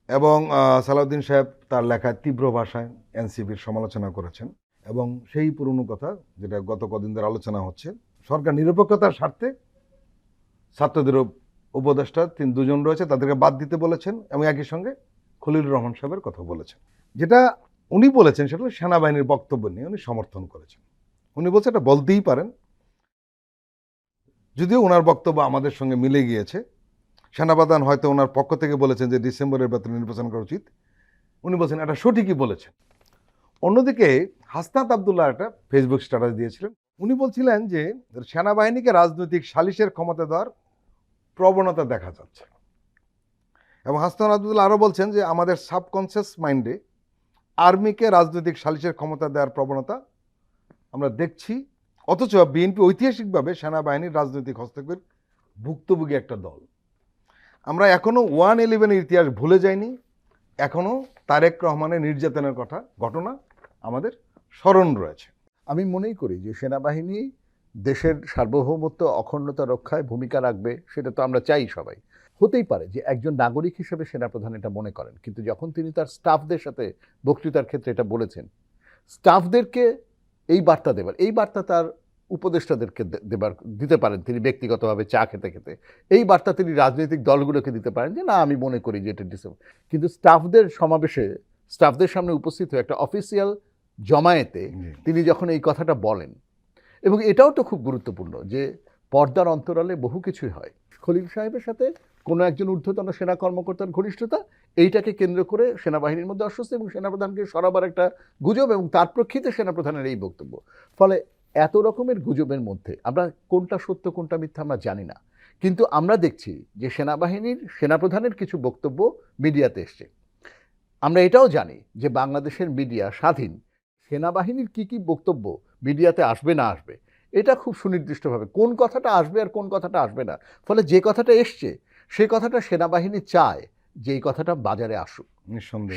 এবং সালাউদ্দিন সাহেব তার লেখায় তীব্র ভাষায় এনসিপির সমালোচনা করেছেন, এবং সেই পুরনো কথা যেটা গত কদিন ধরে আলোচনা হচ্ছে, সরকার নিরপেক্ষতার স্বার্থে ছাত্রদের উপদেষ্টা দুজন রয়েছে তাদেরকে বাদ দিতে বলেছেন, এবং একই সঙ্গে খলিলুর রহমান সাহেবের কথা বলেছেন। যেটা উনি বলেছেন সেটা সেনাবাহিনীর বক্তব্য নিয়ে উনি সমর্থন করেছেন। উনি বলছেন এটা বলতেই পারেন, যদিও ওনার বক্তব্য আমাদের সঙ্গে মিলে গিয়েছে। সেনাপ্রধান হয়তো ওনার পক্ষ থেকে বলেছেন যে ডিসেম্বরের ভেতরে নির্বাচন করা উচিত, উনি বলছেন এটা সঠিকই বলেছেন। অন্যদিকে হাসনাত আবদুল্লাহ একটা ফেসবুক স্ট্যাটাস দিয়েছিলেন, উনি বলছিলেন যে সেনাবাহিনীকে রাজনৈতিক সালিশের ক্ষমতা দেওয়ার প্রবণতা দেখা যাচ্ছে, এবং হাসনাত আবদুল্লাহ আরও বলছেন যে আমাদের সাবকনসিয়াস মাইন্ডে আর্মিকে রাজনৈতিক সালিশের ক্ষমতা দেওয়ার প্রবণতা আমরা দেখছি, অথচ বিএনপি ঐতিহাসিকভাবে সেনাবাহিনীর রাজনৈতিক হস্তক্ষেপের ভুক্তভোগী একটা দল। আমরা এখনও 1/11-এর ইতিহাস ভুলে যাইনি, এখনও তারেক রহমানের নির্যাতনের ঘটনা আমাদের স্মরণ রয়েছে। আমি মনেই করি যে সেনাবাহিনী দেশের সার্বভৌমত্ব অখণ্ডতা রক্ষায় ভূমিকা রাখবে, সেটা তো আমরা চাই সবাই। হতেই পারে যে একজন নাগরিক হিসেবে সেনাপ্রধান এটা মনে করেন, কিন্তু যখন তিনি তার স্টাফদের সাথে বক্তৃতার ক্ষেত্রে এটা বলেছেন, স্টাফদেরকে এই বার্তা দেবার, এই বার্তা তার উপদেষ্টাদেরকে দিতে পারেন তিনি ব্যক্তিগতভাবে চা খেতে খেতে, এই বার্তা তিনি রাজনৈতিক দলগুলোকে দিতে পারেন যে না আমি মনে করি যে এটা ডিসেম্বর। কিন্তু স্টাফদের সমাবেশে, স্টাফদের সামনে উপস্থিত হয়ে একটা অফিসিয়াল জমায়েতে তিনি যখন এই কথাটা বলেন, এবং এটাও তো খুব গুরুত্বপূর্ণ যে পর্দার অন্তরালে বহু কিছুই হয়। খলিল সাহেবের সাথে কোনো একজন ঊর্ধ্বতন সেনা কর্মকর্তার ঘনিষ্ঠতা, এইটাকে কেন্দ্র করে সেনাবাহিনীর মধ্যে অস্বস্তি এবং সেনাপ্রধানকে সরাবার একটা গুজব, এবং তার প্রেক্ষিতে সেনাপ্রধানের এই বক্তব্য। ফলে এত রকমের গুজবের মধ্যে আমরা কোনটা সত্য কোনটা মিথ্যা আমরা জানি না, কিন্তু আমরা দেখছি যে সেনাপ্রধানের কিছু বক্তব্য মিডিয়াতে এসছে। আমরা এটাও জানি যে বাংলাদেশের মিডিয়া স্বাধীন, সেনাবাহিনীর কি বক্তব্য মিডিয়াতে আসবে না আসবে এটা খুব সুনির্দিষ্টভাবে, কোন কথাটা আসবে আর কোন কথাটা আসবে না। ফলে যে কথাটা এসছে সেই কথাটা সেনাবাহিনী চায় যে এই কথাটা বাজারে আসুক,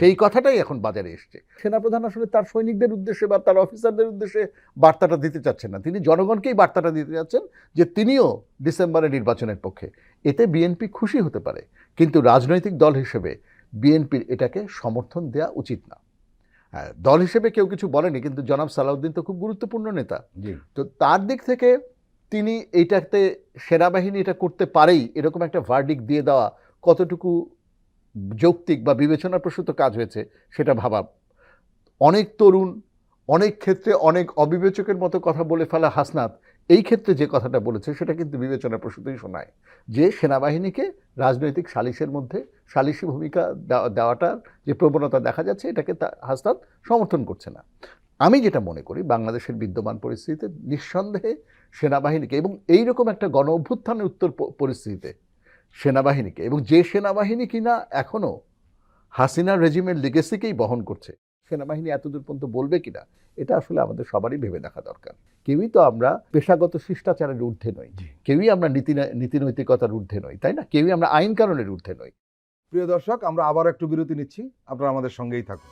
সেই কথাটাই এখন বাজারে এসছে। সেনাপ্রধান আসলে তার সৈনিকদের উদ্দেশ্যে বা তার অফিসারদের উদ্দেশ্যে বার্তাটা দিতে চাচ্ছেন না, তিনি জনগণকেই বার্তাটা দিতে চাচ্ছেন যে তিনিও ডিসেম্বরে নির্বাচনের পক্ষে। এতে বিএনপি খুশি হতে পারে, কিন্তু রাজনৈতিক দল হিসেবে বিএনপির এটাকে সমর্থন দেওয়া উচিত না। হ্যাঁ, দল হিসেবে কেউ কিছু বলেনি, কিন্তু জনাব সালাউদ্দিন তো খুব গুরুত্বপূর্ণ নেতা, তো তার দিক থেকে তিনি এইটাতে সেনাবাহিনী এটা করতে পারেই এরকম একটা ভার্ডিক্ট দিয়ে দেওয়া কতটুকু যৌক্তিক বা বিবেচনাপ্রসূত কাজ হয়েছে সেটা ভাবা। অনেক তরুণ অনেক ক্ষেত্রে অনেক অবিবেচকের মতো কথা বলে ফেলা হাসনাত এই ক্ষেত্রে যে কথাটা বলেছে সেটা কিন্তু বিবেচনাপ্রসূতই শোনায়, যে সেনাবাহিনীকে রাজনৈতিক সালিশের মধ্যে সালিশি ভূমিকা দেওয়াটার যে প্রবণতা দেখা যাচ্ছে এটাকে হাসনাত সমর্থন করছে না। আমি যেটা মনে করি বাংলাদেশের বিদ্যমান পরিস্থিতিতে নিঃসন্দেহে সেনাবাহিনীকে, এবং এইরকম একটা গণ অভ্যুত্থানের পরিস্থিতিতে সেনাবাহিনীকে, এবং যে সেনাবাহিনী কিনা এখনো হাসিনা রেজিমের লিগেসিকেই বহন করছে, সেনাবাহিনী এতদূর পর্যন্ত বলবে কিনা, এটা আসলে আমাদের সবারই ভেবে দেখা দরকার। কেউই তো আমরা পেশাগত শিষ্টাচারের ঊর্ধ্বে নই, কেউই আমরা নীতিনৈতিকতার ঊর্ধ্বে নই, তাই না? কেউই আমরা আইন কানুনের ঊর্ধ্বে নই। প্রিয় দর্শক, আমরা আবার একটু বিরতি নিচ্ছি, আপনারা আমাদের সঙ্গেই থাকুন।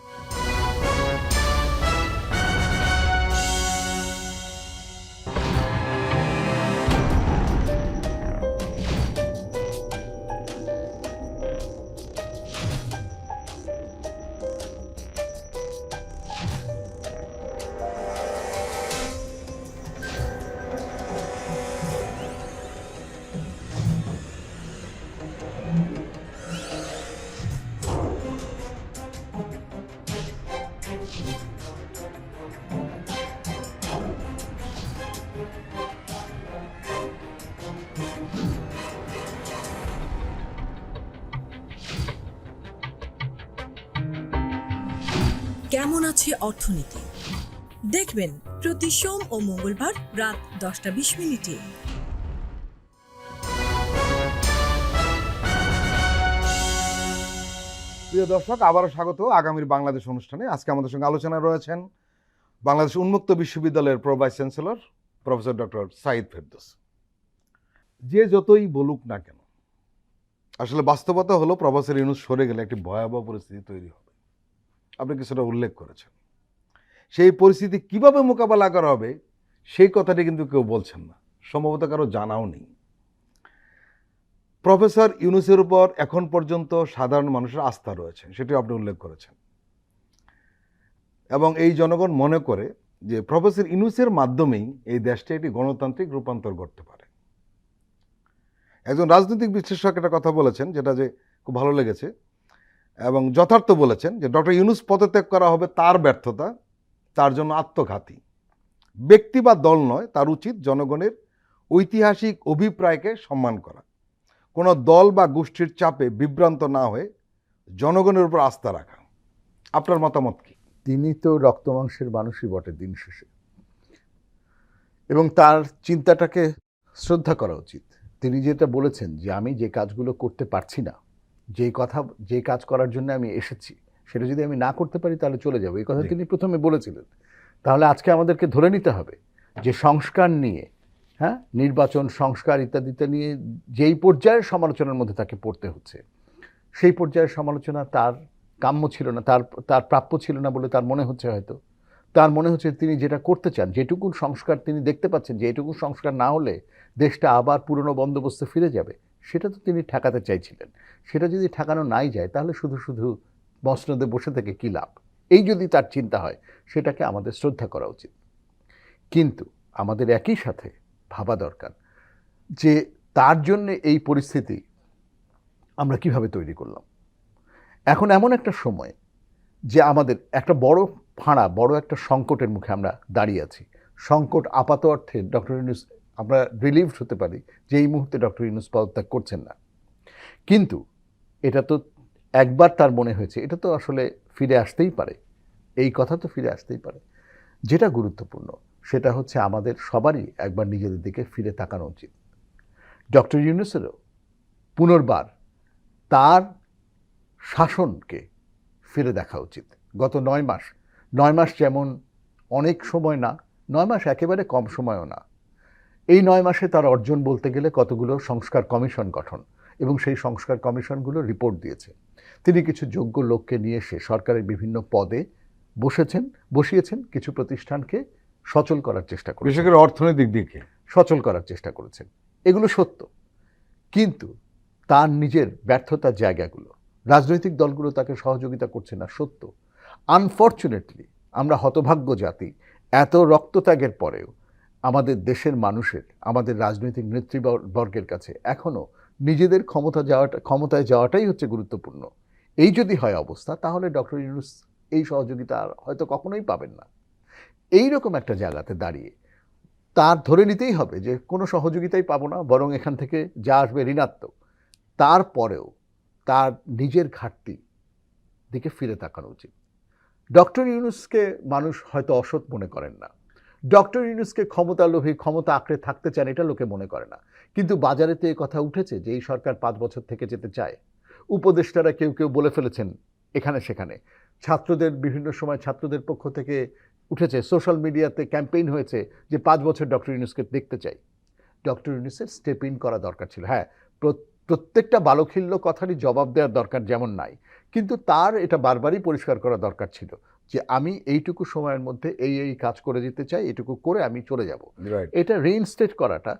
কেমন আছে অর্থনীতি দেখবেন প্রতি সোম ও মঙ্গলবার রাত 10:20 প্রিয় দর্শক, আবারও স্বাগত আগামীর বাংলাদেশ অনুষ্ঠানে। আজকে আমাদের সঙ্গে আলোচনায় রয়েছেন বাংলাদেশ উন্মুক্ত বিশ্ববিদ্যালয়ের pro vice chancellor professor doctor Saeed Ferdous. যে যতই বলুক না কেন, আসলে বাস্তবতা হলো প্রফেসর ইউনূস সরে গেলে একটি ভয়াবহ পরিস্থিতি তৈরি হবে। আপনি কিছুটা উল্লেখ করেছেন। সেই পরিস্থিতি কিভাবে মোকাবেলা করা হবে সেই কথাটি কিন্তু কেউ বলছেন না, সম্ভবত কারো জানাও নেই। প্রফেসর ইউনূসের উপর এখন পর্যন্ত সাধারণ মানুষের আস্থা রয়েছে, সেটি আপনি উল্লেখ করেছেন, এবং এই জনগণ মনে করে যে প্রফেসর ইউনূসের মাধ্যমেই এই দেশটি একটি গণতান্ত্রিক রূপান্তর ঘটতে পারে। একজন রাজনৈতিক বিশ্লেষক একটা কথা বলেছেন, যেটা যে খুব ভালো লেগেছে এবং যথার্থ বলেছেন, যে ডক্টর ইউনূস পদত্যাগ করা হবে তার ব্যর্থতা, তার জন্য আত্মঘাতী। ব্যক্তি বা দল নয়, তার উচিত জনগণের ঐতিহাসিক অভিপ্রায়কে সম্মান করা, কোনো দল বা গোষ্ঠীর চাপে বিভ্রান্ত না হয়ে জনগণের উপর আস্থা রাখা। আপনার মতামত কি? তিনি তো রক্তমাংসের মানুষই বটে দিন শেষে, এবং তার চিন্তাটাকে শ্রদ্ধা করা উচিত। তিনি যেটা বলেছেন যে আমি যে কাজগুলো করতে পারছি না, যে কাজ করার জন্য আমি এসেছি, সেটা যদি আমি না করতে পারি তাহলে চলে যাবো, এই কথা তিনি প্রথমে বলেছিলেন। তাহলে আজকে আমাদেরকে ধরে নিতে হবে যে সংস্কার নিয়ে, নির্বাচন সংস্কার ইত্যাদিতে নিয়ে যেই পর্যায়ের সমালোচনার মধ্যে তাকে পড়তে হচ্ছে, সেই পর্যায়ের সমালোচনা তার কাম্য ছিল না, তার প্রাপ্য ছিল না বলে তার মনে হচ্ছে। হয়তো তার মনে হচ্ছে তিনি যেটা করতে চান, যেটুকু সংস্কার তিনি দেখতে পাচ্ছেন যে এটুকু সংস্কার না হলে দেশটা আবার পুরনো বন্দোবস্তে ফিরে যাবে, সেটা তো তিনি ঠেকাতে চাইছিলেন। সেটা যদি ঠেকানো নাই যায় তাহলে শুধু শুধু মসনদে বসে থেকে কী লাভ? এই যদি তার চিন্তা হয়, সেটাকে আমাদের শ্রদ্ধা করা উচিত। কিন্তু আমাদের একই সাথে ভাবা দরকার যে তার জন্যে এই পরিস্থিতি আমরা কিভাবে তৈরি করলাম। এখন এমন একটা সময় যে আমাদের একটা বড় ফাঁড়া, বড় একটা সংকটের মুখে আমরা দাঁড়িয়ে আছি। সংকট আপাত অর্থে ডক্টর ইউনূস, আমরা রিলিভড হতে পারি যে এই মুহূর্তে ডক্টর ইউনূস পদত্যাগ করছেন না, কিন্তু এটা তো একবার তার মনে হয়েছে, এটা তো আসলে ফিরে আসতেই পারে, এই কথা তো ফিরে আসতেই পারে। যেটা গুরুত্বপূর্ণ সেটা হচ্ছে আমাদের সবারই একবার নিজেদের দিকে ফিরে তাকানো উচিত। ডক্টর ইউনূসেরও পুনর্বার তার শাসনকে ফিরে দেখা উচিত। গত 9 মাস যেমন অনেক সময় না, 9 মাস একেবারে কম সময়ও না। এই 9 মাসে তার অর্জন বলতে গেলে কতগুলো সংস্কার কমিশন গঠন, এবং সেই সংস্কার কমিশনগুলো রিপোর্ট দিয়েছে। তিনি কিছু যোগ্য লোককে নিয়ে এসে সরকারের বিভিন্ন পদে বসিয়েছেন, কিছু প্রতিষ্ঠানকে সচল করার চেষ্টা করেছেন, বিশেষ করে অর্থনৈতিক দিকে সচল করার চেষ্টা করেছেন। এগুলো সত্য, কিন্তু তার নিজের ব্যর্থতার জায়গাগুলো, রাজনৈতিক দলগুলো তাকে সহযোগিতা করছে না, সত্য। আনফর্চুনেটলি আমরা হতভাগ্য জাতি, এত রক্তত্যাগের পরেও আমাদের দেশের মানুষের, আমাদের রাজনৈতিক নেতৃবর্গের কাছে এখনও নিজেদের ক্ষমতায় যাওয়াটাই হচ্ছে গুরুত্বপূর্ণ। এই যদি হয় অবস্থা, তাহলে ডক্টর ইউনূস এই সহযোগিতা আর হয়তো কখনোই পাবেন না। এই রকম একটা জায়গাতে দাঁড়িয়ে তার ধরে নিতেই হবে যে কোনো সহযোগিতাই পাবো না, বরং এখান থেকে যা আসবে ঋণাত্মক। তারপরেও তার নিজের ঘাটতি দিকে ফিরে তাকানো উচিত। ডক্টর ইউনূসকে মানুষ হয়তো অসৎ মনে করেন না, ডক্টর ইউনূসকে ক্ষমতা লোভী, ক্ষমতা আঁকড়ে থাকতে চান, এটা লোকে মনে করে না। কিন্তু বাজারে তো এই কথা উঠেছে যে এই সরকার 5 বছর থেকে যেতে চায়। উপদেষ্টারা কেউ কেউ বলে ফেলেছেন এখানে সেখানে। ছাত্রদের বিভিন্ন সময় ছাত্রদের পক্ষ থেকে উঠেছে, সোশ্যাল মিডিয়াতে ক্যাম্পেইন হয়েছে যে 5 বছর ডক্টর ইউনূসকে দেখতে চাই। ডক্টর ইউনূসের স্টেপ ইন করা দরকার ছিল। হ্যাঁ, প্রত্যেকটা বালখিল্য কথারই জবাব দেওয়ার দরকার যেমন নাই, কিন্তু তার এটা বারবারই পরিষ্কার করা দরকার ছিল যে আমি এইটুকু সময়ের মধ্যে এই কাজ করে যেতে চাই, এটুকু করে আমি চলে যাব। রাইট, এটা রিইনস্টেট করাটা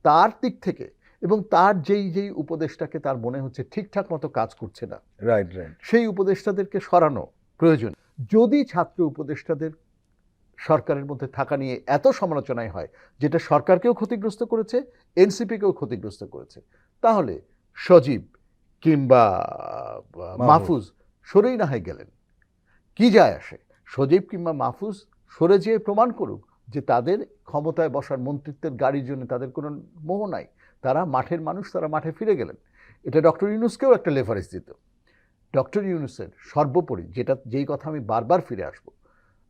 তার দিক থেকে, এবং তার যেই উপদেষ্টাকে তার মনে হচ্ছে ঠিকঠাক মতো কাজ করছে না, রাইট, রাইট। সেই উপদেষ্টাদেরকে সরানো প্রয়োজন। যদি ছাত্র উপদেষ্টাদের সরকারের মধ্যে থাকা নিয়ে এত সমালোচনাই হয়, যেটা সরকারকেও ক্ষতিগ্রস্ত করেছে, এনসিপিকেও ক্ষতিগ্রস্ত করেছে, তাহলে সজীব কিংবা মাহফুজ সরেই না হয় গেলেন, কি যায় আসে? সজীব কিংবা মাহফুজ সরে যেয়ে প্রমাণ করুক যে তাদের ক্ষমতায় বসার মন্ত্রিত্বের গাড়ির জন্য তাদের কোনো মোহ নাই, তারা মাঠের মানুষ, তারা মাঠে ফিরে গেলেন। এটা ডক্টর ইউনূসকেও একটা লেভারেজ দিত। ডক্টর ইউনূসের সর্বোপরি যেই কথা আমি বারবার ফিরে আসব,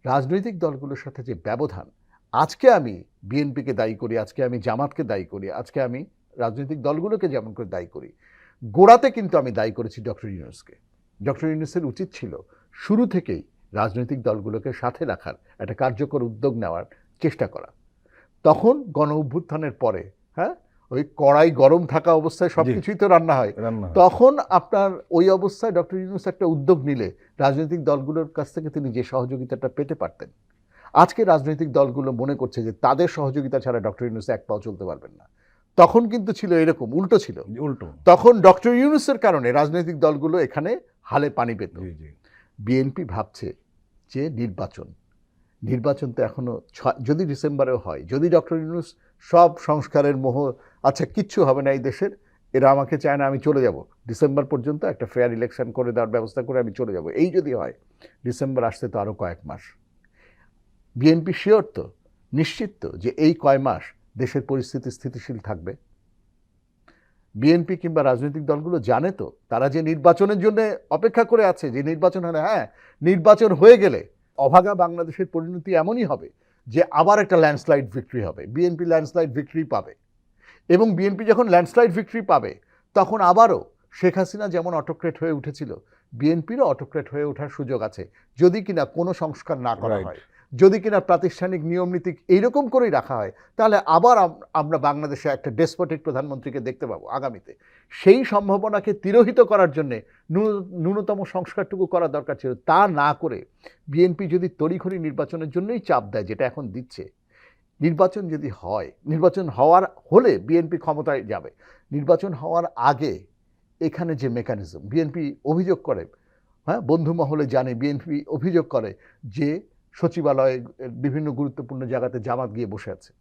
রাজনৈতিক দলগুলোর সাথে যে ব্যবধান, আজকে আমি বিএনপিকে দায়ী করি, আজকে আমি জামাতকে দায়ী করি, আজকে আমি রাজনৈতিক দলগুলোকে যেমন করে দায়ী করি, গোড়াতে কিন্তু আমি দায়ী করেছি ডক্টর ইউনূসকে। ডক্টর ইউনূসের উচিত ছিল শুরু থেকেই রাজনৈতিক দলগুলোকে সাথে রাখার একটা কার্যকর উদ্যোগ নেওয়ার চেষ্টা করা। তখন গণ অভ্যুত্থানের পরে, হ্যাঁ, ওই কড়াই গরম থাকা অবস্থায় সব কিছুই তো রান্না হয়, তখন আপনার ওই অবস্থায় ডক্টর ইউনূস একটা উদ্যোগ নিলে রাজনৈতিক দলগুলোর কাছ থেকে তিনি যে সহযোগিতাটা পেতে পারতেন। আজকে রাজনৈতিক দলগুলো মনে করছে যে তাদের সহযোগিতা ছাড়া ডক্টর ইউনূস এক পাও চলতে পারবেন না। তখন কিন্তু ছিল এরকম, উল্টো ছিল। তখন ডক্টর ইউনূসের কারণে রাজনৈতিক দলগুলো এখানে হালে পানি পেত। বিএনপি ভাবছে যে নির্বাচন তো এখনো যদি ডিসেম্বরেও হয়, যদি ডক্টর ইউনূস সব সংস্কারের মোহ, আচ্ছা কিচ্ছু হবে না এই দেশের, এরা আমাকে চায় না, আমি চলে যাব, ডিসেম্বর পর্যন্ত একটা ফেয়ার ইলেকশন করে দেওয়ার ব্যবস্থা করে আমি চলে যাব, এই যদি হয়, ডিসেম্বর আসতে তো আরও কয়েক মাস। বিএনপি শিওর তো, নিশ্চিত তো যে এই কয় মাস দেশের পরিস্থিতি স্থিতিশীল থাকবে? বিএনপি কিংবা রাজনৈতিক দলগুলো জানে তো তারা যে নির্বাচনের জন্য অপেক্ষা করে আছে, যে নির্বাচন হলে, হ্যাঁ, নির্বাচন হয়ে গেলে অভাগা বাংলাদেশের পরিণতি এমনই হবে যে আবার একটা ল্যান্ডস্লাইড ভিক্টরি হবে, বিএনপি ল্যান্ডস্লাইড ভিক্টরি পাবে। এবং বিএনপি যখন ল্যান্ডস্লাইড ভিক্টরি পাবে, তখন আবারও শেখ হাসিনা যেমন অটোক্রেট হয়ে উঠেছিল, বিএনপিরও অটোক্রেট হয়ে ওঠার সুযোগ আছে, যদি কিনা কোনো সংস্কার না করা হয়, যদি কিনা প্রাতিষ্ঠানিক নিয়মনীতি এইরকম করেই রাখা হয়, তাহলে আবার আমরা বাংলাদেশে একটা ডেসপোটিক প্রধানমন্ত্রীকে দেখতে পাবো আগামীতে। সেই সম্ভাবনাকে তিরোহিত করার জন্যে ন্যূনতম সংস্কারটুকু করা দরকার ছিল। তা না করে বিএনপি যদি তড়িঘড়ি নির্বাচনের জন্যই চাপ দেয়, যেটা এখন দিচ্ছে, নির্বাচন যদি হয়, নির্বাচন হলে বিএনপি ক্ষমতায় যাবে। নির্বাচন হওয়ার আগে এখানে যে মেকানিজম বিএনপি অভিযোগ করে, হ্যাঁ, বন্ধু মহলে জানে, বিএনপি অভিযোগ করে যে সচিবালয়ে বিভিন্ন গুরুত্বপূর্ণ জায়গাতে জামাত গিয়ে বসে আছে।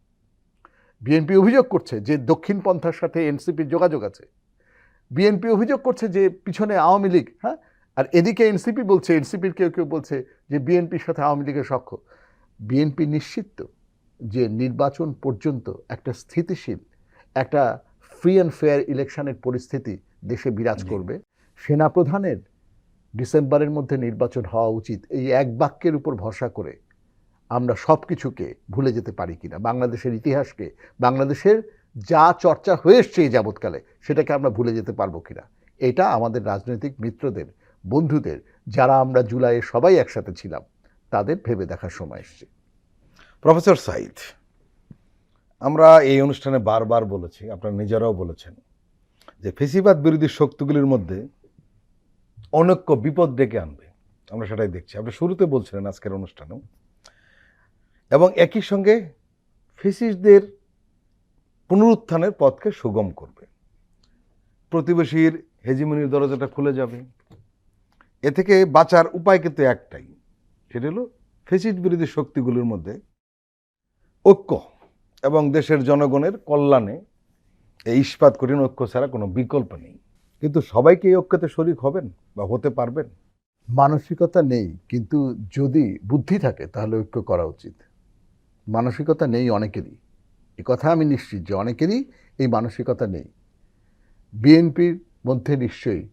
বিএনপি অভিযোগ করছে যে দক্ষিণপন্থার সাথে এনসিপির যোগাযোগ আছে। বিএনপি অভিযোগ করছে যে পিছনে আওয়ামী লীগ, হ্যাঁ, আর এদিকে এনসিপি বলছে, এনসিপির কেউ বলছে যে বিএনপির সাথে আওয়ামী লীগের সখ্য। বিএনপি নিশ্চিত যে নির্বাচন পর্যন্ত একটা স্থিতিশীল, একটা ফ্রি অ্যান্ড ফেয়ার ইলেকশনের পরিস্থিতি দেশে বিরাজ করবে। সেনাপ্রধানের ডিসেম্বরের মধ্যে নির্বাচন হওয়া উচিত, এই এক বাক্যের উপর ভরসা করে আমরা সব কিছুকে ভুলে যেতে পারি কিনা, বাংলাদেশের ইতিহাসকে, বাংলাদেশের যা চর্চা হয়ে এসছে এই যাবৎকালে, সেটাকে আমরা ভুলে যেতে পারবো কিনা, এটা আমাদের রাজনৈতিক মিত্রদের, বন্ধুদের, যারা আমরা জুলাইয়ে সবাই একসাথে ছিলাম, তাদের ভেবে দেখার সময় এসছে। প্রফেসর সাঈদ, আমরা এই অনুষ্ঠানে বারবার বলেছি, আপনারা নিজেরাও বলেছেন, যে ফেসিবাদ বিরোধী শক্তিগুলির মধ্যে অনৈক্য বিপদ ডেকে আনবে। আমরা সেটাই দেখছি। আপনি শুরুতে বলছিলেন আজকের অনুষ্ঠানেও, এবং একই সঙ্গে ফেসিস্টদের পুনরুত্থানের পথকে সুগম করবে। প্রতিবেশীর হেজিমনির দরজাটা খুলে যাবে। এ থেকে বাঁচার উপায় কিন্তু একটাই, সেটা হলো ফেসিস্ট বিরোধী শক্তিগুলির মধ্যে ঐক্য, এবং দেশের জনগণের কল্যাণে এই ইস্পাত কঠিন ঐক্য ছাড়া কোনো বিকল্প নেই। কিন্তু সবাইকে এই ঐক্যতে শরিক হবেন বা হতে পারবেন? মানসিকতা নেই, কিন্তু যদি বুদ্ধি থাকে তাহলে ঐক্য করা উচিত। মানসিকতা নেই অনেকেরই, এ কথা আমি নিশ্চিত যে অনেকেরই এই মানসিকতা নেই। বিএনপির মধ্যে নিশ্চয়ই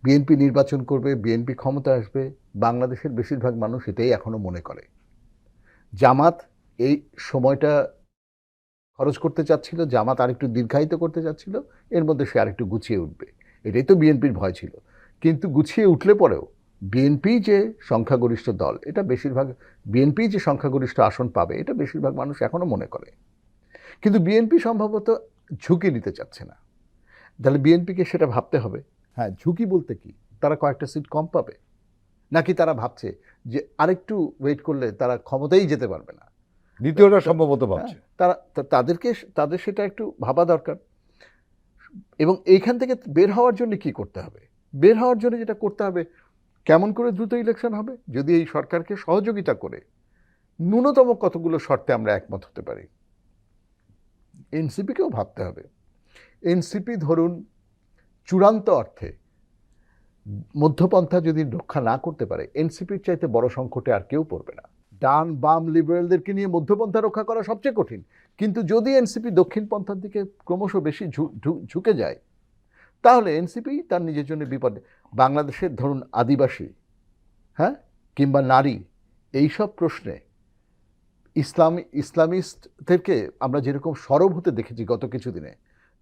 বিএনপি নির্বাচন করবে, বিএনপি ক্ষমতা আসবে, বাংলাদেশের বেশিরভাগ মানুষ এটাই এখনো মনে করে। জামাত এই সময়টা খরচ করতে চাচ্ছিল, জামাত আরেকটু দীর্ঘায়িত করতে চাচ্ছিল, এর মধ্যে সে আরেকটু গুছিয়ে উঠবে, এটাই তো বিএনপির ভয় ছিল। কিন্তু গুছিয়ে উঠলে পরেও বিএনপি যে সংখ্যাগরিষ্ঠ দল, এটা বেশিরভাগ বিএনপি যে সংখ্যাগরিষ্ঠ আসন পাবে এটা বেশিরভাগ মানুষ এখনও মনে করে। কিন্তু বিএনপি সম্ভবত ঝুঁকি নিতে চাচ্ছে না। তাহলে বিএনপিকে সেটা ভাবতে হবে, হ্যাঁ ঝুঁকি বলতে কি, তারা কয়েকটা সিট কম পাবে, নাকি তারা ভাবছে যে আরেকটু ওয়েট করলে তারা ক্ষমতায় যেতে পারবে না। দ্বিতীয়টা সম্ভবত ভাবছে। তারা তাদের সেটা একটু ভাবা দরকার। এবং এইখান থেকে বের হওয়ার জন্য কি করতে হবে? বের হওয়ার জন্য যেটা করতে হবে, কেমন করে দ্রুত ইলেকশন হবে, যদি এই সরকারকে সহযোগিতা করে ন্যূনতম কতগুলো শর্তে আমরা একমত হতে পারি। এনসিপিকেও ভাবতে হবে। এনসিপি ধরুন চূড়ান্ত অর্থে মধ্যপন্থা যদি রক্ষা না করতে পারে, এনসিপির চাইতে বড় সংকটে আর কেউ পড়বে না। ডান বাম লিবারেলদেরকে নিয়ে মধ্যপন্থা রক্ষা করা সবচেয়ে কঠিন, কিন্তু যদি এনসিপি দক্ষিণ পন্থার দিকে ক্রমশ বেশি ঝুঁকে যায়, তাহলে এনসিপি তার নিজের জন্য বিপদে। বাংলাদেশের ধরুন আদিবাসী, হ্যাঁ, কিংবা নারী, এইসব প্রশ্নে ইসলামিস্টদেরকে আমরা যেরকম সরব হতে দেখেছি গত কিছুদিনে,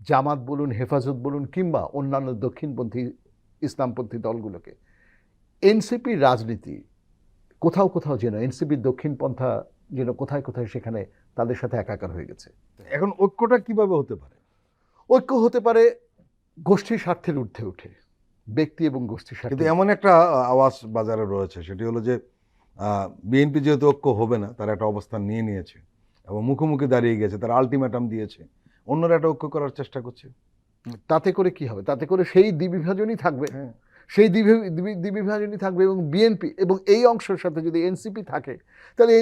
জামাত বলুন, হেফাজত বলুন, কিংবা অন্যান্য দক্ষিণপন্থী ইসলামপন্থী দলগুলোকে, এনসিপির রাজনীতি কোথাও কোথাও যেন এনসিপির দক্ষিণপন্থা যেন কোথায় কোথায় সেখানে তাদের সাথে একাকার হয়ে গেছে। এখন ঐক্যটা কিভাবে হতে পারে? ঐক্য হতে পারে গোষ্ঠীর স্বার্থের ঊর্ধ্বে উঠে, ব্যক্তি এবং গোষ্ঠীর স্বার্থে। কিন্তু এমন একটা আওয়াজ বাজারে রয়েছে, সেটি হলো যে বিএনপি যেহেতু ঐক্য হবে না, তারা একটা অবস্থান নিয়ে নিয়েছে এবং মুখোমুখি দাঁড়িয়ে গেছে, তারা আলটিমেটাম দিয়েছে, অন্যরা একটা ঐক্য করার চেষ্টা করছে। তাতে করে কি হবে? তাতে করে সেই দ্বিবিভাজনই থাকবে, সেই দ্বিবিভাজনই থাকবে। এবং বিএনপি এবং এই অংশের সাথে যদি এনসিপি থাকে, তাহলে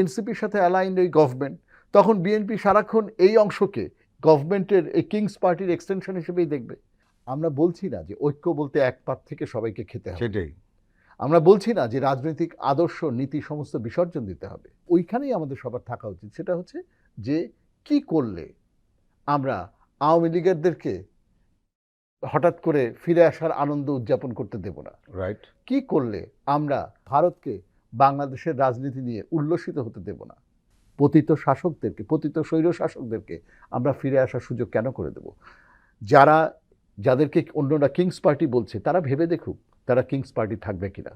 এনসিপির সাথে অ্যালাইন্ড ওই গভর্নমেন্ট, তখন বিএনপি সারাক্ষণ এই অংশকে গভর্নমেন্টের এই কিংস পার্টির এক্সটেনশন হিসেবেই দেখবে। আমরা বলছি না যে ঐক্য বলতে এক পাত থেকে সবাইকে খেতে হবে, সেটাই আমরা বলছি না যে রাজনৈতিক আদর্শ নীতি সমস্ত বিসর্জন দিতে হবে। ওইখানেই আমাদের সবার থাকা উচিত। সেটা হচ্ছে যে কি করলে আমরা আওয়ামী লীগারদেরকে হঠাৎ করে ফিরে আসার আনন্দ উদযাপন করতে দেব না, রাইট। কি করলে আমরা ভারতকে বাংলাদেশের রাজনীতি নিয়ে উল্লসিত হতে দেব না, পতিত শাসকদেরকে, পতিত স্বৈর শাসকদেরকে আমরা ফিরে আসার সুযোগ কেন করে দেব? যাদেরকে অন্যরা কিংস পার্টি বলছে, তারা ভেবে দেখুক তারা কিংস পার্টি থাকবে কিনা।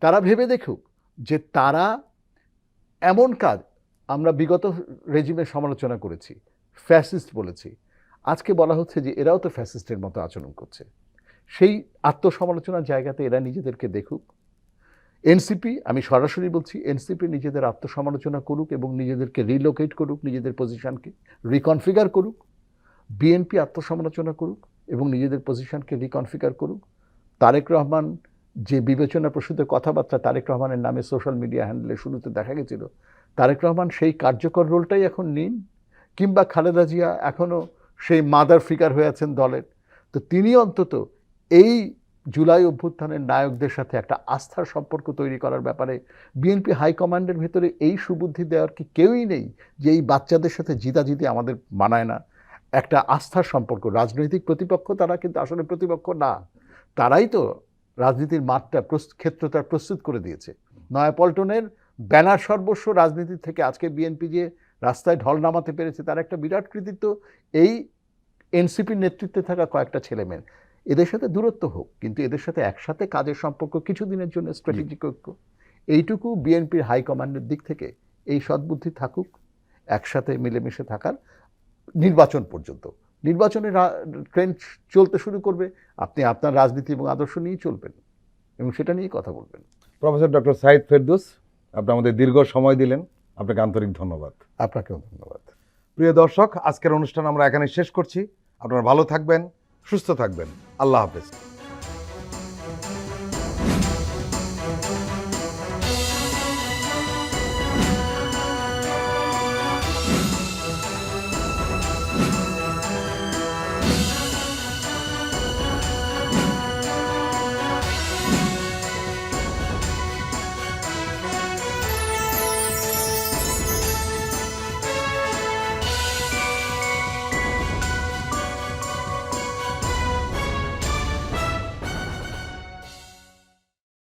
তারা ভেবে দেখুক যে তারা এমন কাজ, আমরা বিগত রেজিমের সমালোচনা করেছি, ফ্যাসিস্ট বলেছি, আজকে বলা হচ্ছে যে এরাও তো ফ্যাসিস্টের মতো আচরণ করছে। সেই আত্মসমালোচনার জায়গাতে এরা নিজেদেরকে দেখুক। এনসিপি, আমি সরাসরি বলছি, এনসিপি নিজেদের আত্মসমালোচনা করুক এবং নিজেদেরকে রিলোকেট করুক, নিজেদের পজিশনকে রিকনফিগার করুক। বিএনপি আত্মসমালোচনা করুক এবং নিজেদের পজিশনকে রিকনফিগার করুক। তারেক রহমান যে বিবেচনা প্রসূত কথাবার্তা তারেক রহমানের নামে সোশ্যাল মিডিয়া হ্যান্ডেলে শুরুতে দেখা গেছিল, তারেক রহমান সেই কার্যকর রোলটাই এখন নিন, কিংবা খালেদা জিয়া এখনও সেই মাদার ফিগার হয়ে আছেন দলের, তো তিনি অন্তত এই জুলাই অভ্যুত্থানের নায়কদের সাথে একটা আস্থার সম্পর্ক তৈরি করার ব্যাপারে বিএনপি হাইকমান্ডের ভেতরে এই সুবুদ্ধি দেওয়ার কি কেউই নেই যে এই বাচ্চাদের সাথে জিতাজিতি আমাদের মানায় না। একটা আস্থার সম্পর্ক, রাজনৈতিক প্রতিপক্ষ তারা, কিন্তু আসলে প্রতিপক্ষ না, তারাই তো রাজনীতির মাঠটা ক্ষেত্রটা প্রস্তুত করে দিয়েছে। নয়াপল্টনের ব্যানার সর্বস্ব রাজনীতি থেকে আজকে বিএনপি যে রাস্তায় ঢল নামাতে পেরেছে, তার একটা বিরাট কৃতিত্ব এই এনসিপির নেতৃত্বে থাকা কয়েকটা ছেলেমেয়ে। এদের সাথে দূরত্ব হোক, কিন্তু এদের সাথে একসাথে কাজের সম্পর্ক কিছুদিনের জন্য স্ট্র্যাটেজিক ঐক্য, এইটুকু বিএনপির হাইকমান্ডের দিক থেকে এই সদ্বুদ্ধি থাকুক, একসাথে মিলেমিশে থাকার নির্বাচন পর্যন্ত। নির্বাচনের ট্রেন্ড চলতে শুরু করবে, আপনি আপনার রাজনীতি এবং আদর্শ নিয়েই চলবেন এবং সেটা নিয়েই কথা বলবেন। প্রফেসর ডক্টর সাইদ ফেরদৌস, আপনি আমাদের দীর্ঘ সময় দিলেন, আপনাকে আন্তরিক ধন্যবাদ। আপনাকেও ধন্যবাদ। প্রিয় দর্শক, আজকের অনুষ্ঠান আমরা এখানে শেষ করছি। আপনারা ভালো থাকবেন, সুস্থ থাকবেন। আল্লাহ হাফেজ।